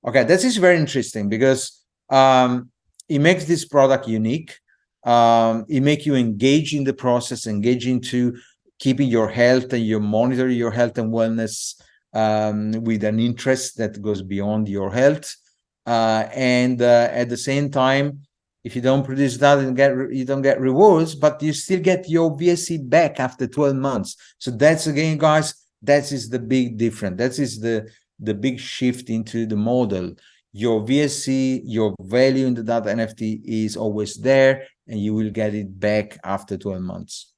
Okay, this is very interesting because it makes this product unique. It makes you engage in the process, engage into keeping your health, and you monitor your health and wellness with an interest that goes beyond your health. And at the same time, if you don't produce that, you don't get rewards, but you still get your VSC back after 12 months. So that's, again, guys, that is the big difference. That is the big shift into the model. Your VSC, your value in the data NFT is always there, and you will get it back after 12 months.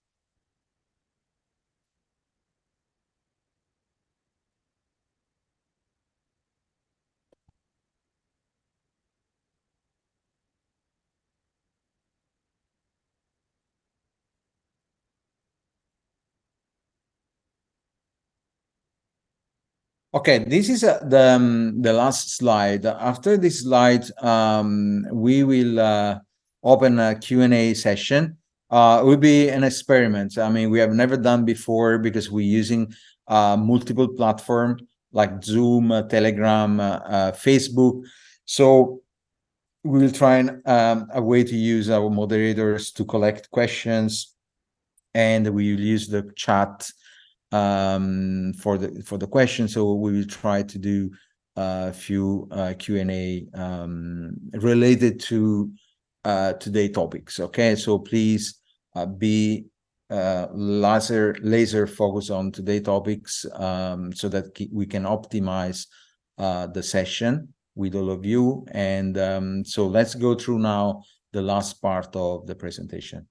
Okay, this is the last slide. After this slide, we will open a Q&A session. It will be an experiment. I mean, we have never done before because we're using multiple platforms like Zoom, Telegram, Facebook. So we will try a way to use our moderators to collect questions, and we will use the chat for the question. So we will try to do a few Q&A related to today topics. Okay, so please be laser focused on today topics so that we can optimize the session with all of you. And so let's go through now the last part of the presentation.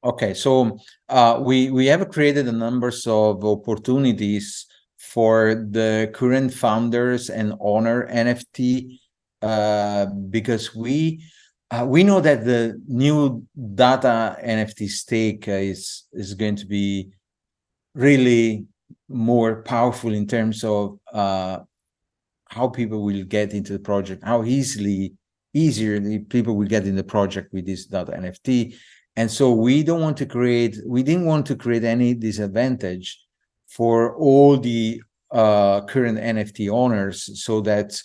Okay, so we have created a numbers of opportunities for the current founders and owner NFT because we know that the new data NFT stake is going to be really more powerful in terms of how people will get into the project, how easier the people will get in the project with this data NFT. And so we didn't want to create any disadvantage for all the current NFT owners, so that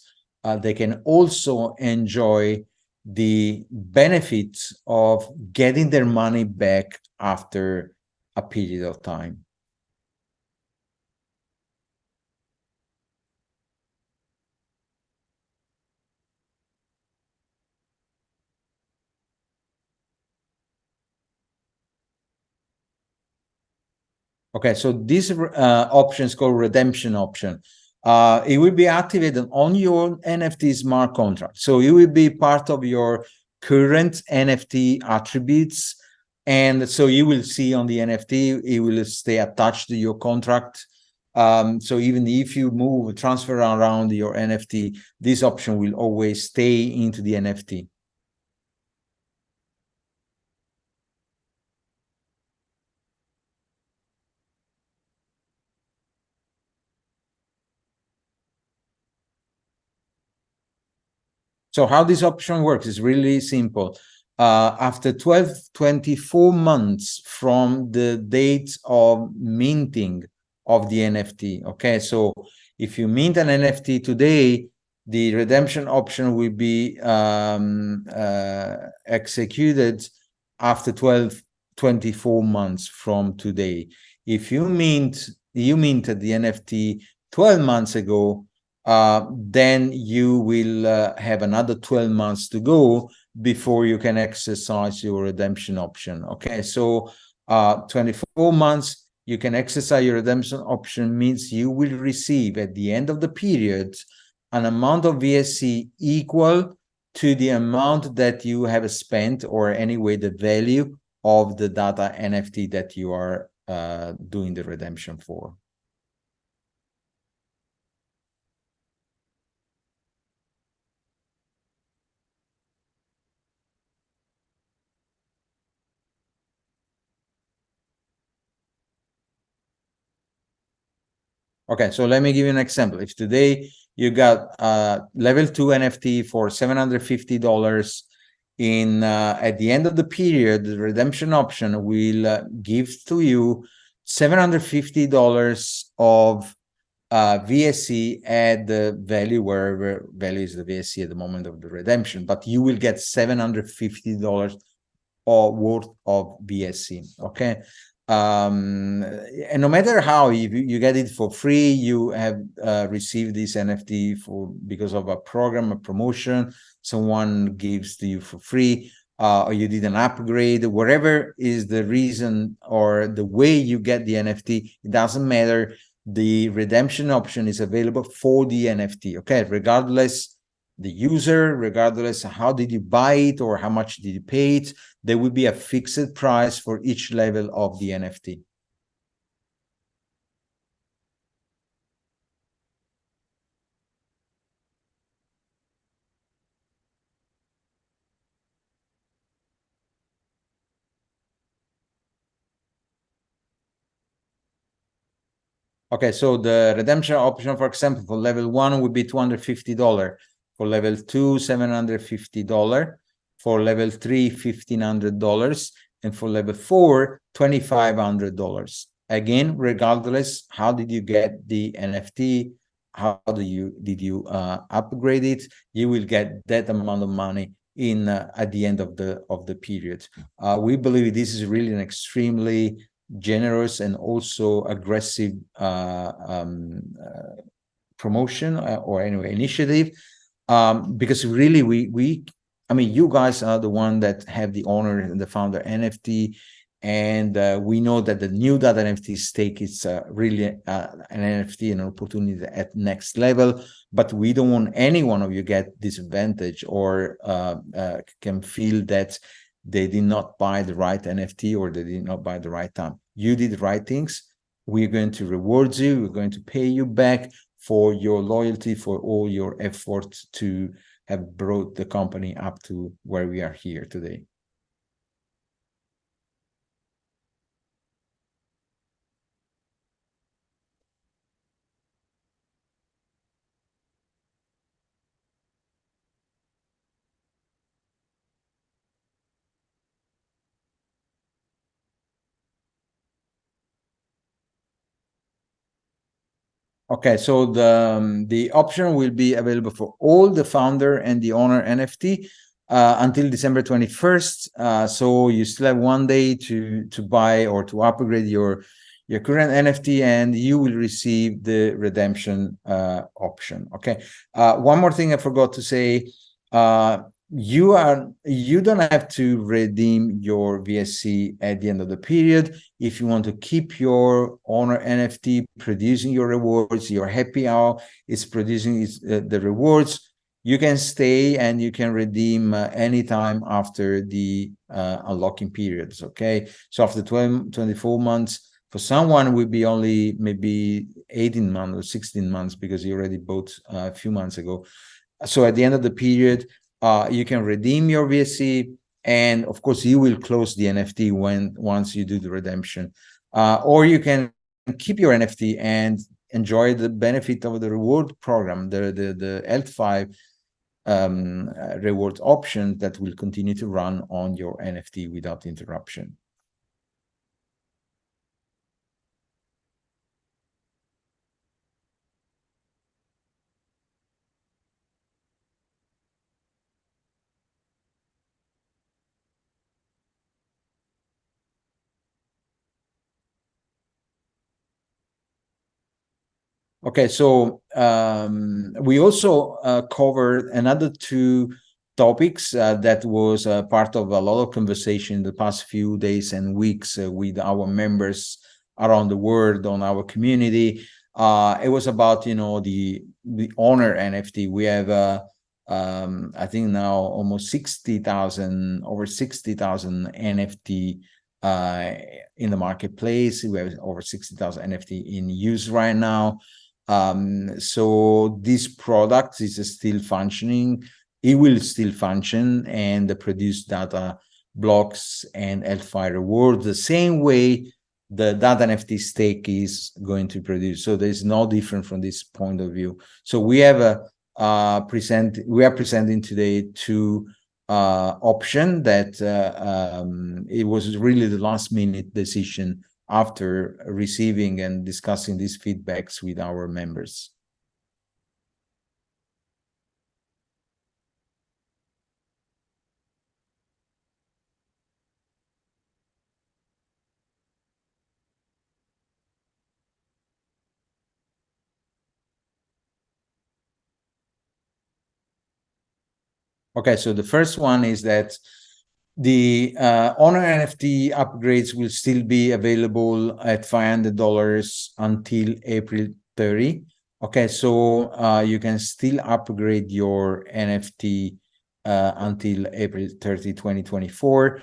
they can also enjoy the benefits of getting their money back after a period of time. Okay, so this option is called redemption option. It will be activated on your NFT smart contract. So it will be part of your current NFT attributes. And so you will see on the NFT, it will stay attached to your contract. So even if you transfer around your NFT, this option will always stay into the NFT. So how this option works is really simple. After 24 months from the date of minting of the NFT, okay? So if you mint an NFT today, the redemption option will be executed after 24 months from today. If you minted the NFT 12 months ago, then you will have another 12 months to go before you can exercise your redemption option. Okay, so 24 months, you can exercise your redemption option means you will receive at the end of the period an amount of VSC equal to the amount that you have spent, or anyway, the value of the data NFT that you are doing the redemption for. Okay, so let me give you an example. If today you got level 2 NFT for $750 in at the end of the period, the redemption option will give to you $750 of VSC at the value, wherever value is the VSC at the moment of the redemption, but you will get $750 worth of VSC. Okay. And no matter how you get it for free, you have received this NFT because of a program, a promotion, someone gives to you for free, or you did an upgrade, whatever is the reason or the way you get the NFT, it doesn't matter. The redemption option is available for the NFT. Okay, regardless the user, regardless how did you buy it or how much did you pay it, there will be a fixed price for each level of the NFT. Okay, so the redemption option, for example, for level 1 would be $250. For level 2, $750. For level 3, $1,500. And for level 4, $2,500. Again, regardless, how did you get the NFT? How did you upgrade it? You will get that amount of money in at the end of the period. We believe this is really an extremely generous and also aggressive promotion or anyway initiative, because really I mean, you guys are the one that have the owner and the founder NFT, and we know that the new data NFT stake is really an NFT, an opportunity at next level, but we don't want any one of you get disadvantage or can feel that they did not buy the right NFT or they did not buy the right time. You did the right things. We're going to reward you. We're going to pay you back for your loyalty, for all your effort to have brought the company up to where we are here today. Okay, so the option will be available for all the founder and the owner NFT until December 21st. So you still have 1 day to buy or to upgrade your current NFT, and you will receive the redemption option. Okay. One more thing I forgot to say. you don't have to redeem your VSC at the end of the period. If you want to keep your owner NFT producing your rewards, your happy hour is producing the rewards, you can stay and you can redeem anytime after the unlocking periods. Okay, so after 24 months, for someone will be only maybe 18 months or 16 months because he already bought a few months ago. So at the end of the period, you can redeem your VSC, and of course you will close the NFT once you do the redemption, or you can keep your NFT and enjoy the benefit of the reward program, the L5 reward option that will continue to run on your NFT without interruption. Okay, so we also covered another two topics that was part of a lot of conversation in the past few days and weeks with our members around the world on our community. It was about, you know, the owner NFT. We have I think now almost 60,000, over 60,000 NFT in the marketplace. We have over 60,000 NFT in use right now. So this product is still functioning. It will still function and produce data blocks and L5 reward the same way the data NFT stake is going to produce. So there's no different from this point of view. So we have we are presenting today two option that it was really the last minute decision after receiving and discussing these feedbacks with our members. Okay, so the first one is that the Honor NFT upgrades will still be available at $500 until April 30. Okay, so you can still upgrade your NFT until April 30, 2024.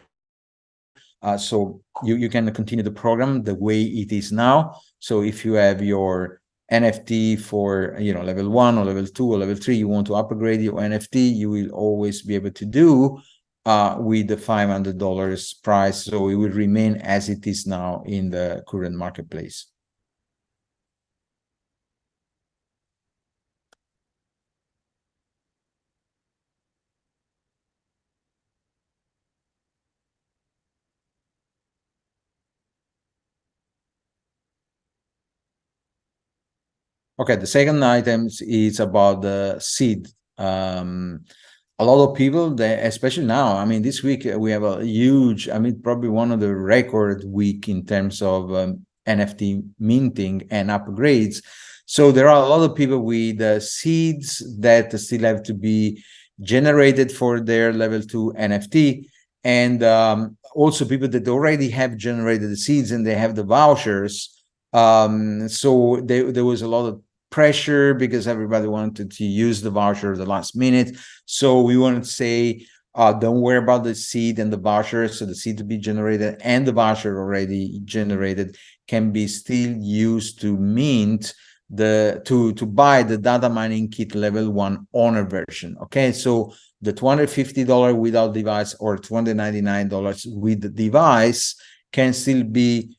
So you can continue the program the way it is now. So if you have your NFT for, you know, level 1 or level 2 or level 3, you want to upgrade your NFT, you will always be able to do with the $500 price. So it will remain as it is now in the current marketplace. Okay, the second item is about the seed. A lot of people, especially now, I mean, this week we have a huge, I mean, probably one of the record week in terms of NFT minting and upgrades. So there are a lot of people with seeds that still have to be generated for their level 2 NFT. And also people that already have generated the seeds and they have the vouchers. So there was a lot of pressure because everybody wanted to use the voucher at the last minute. So we wanted to say, don't worry about the seed and the voucher. So the seed to be generated and the voucher already generated can be still used to mint to buy the data mining kit level 1 honor version. Okay, so the $250 without device or $299 with the device can still be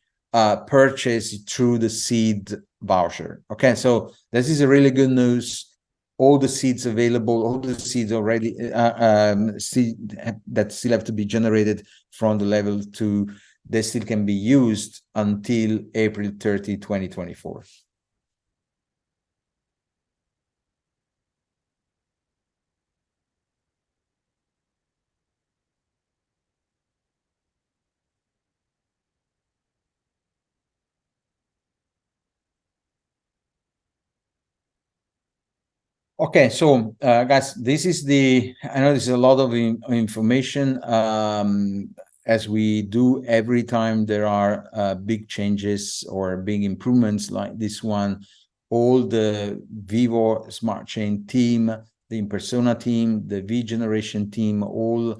purchased through the seed voucher. Okay, so this is a really good news. All the seeds available, all the seeds already that still have to be generated from the level 2, they still can be used until April 30, 2024. Okay, so guys, this is I know this is a lot of information. As we do every time there are big changes or big improvements like this one, all the Vivo Smart Chain team, the Impersona team, the V Generation team, all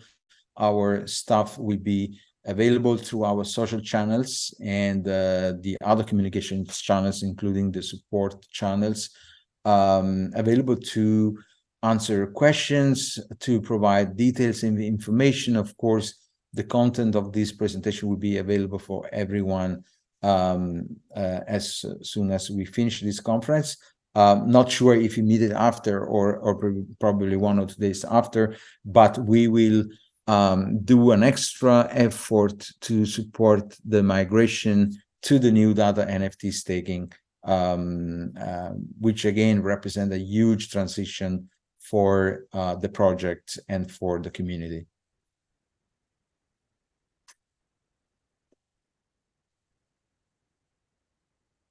our stuff will be available through our social channels and the other communications channels, including the support channels, available to answer questions, to provide details and information. Of course, the content of this presentation will be available for everyone as soon as we finish this conference. Not sure if immediately after or probably 1 or 2 days after, but we will do an extra effort to support the migration to the new data NFT staking, which again represent a huge transition for the project and for the community.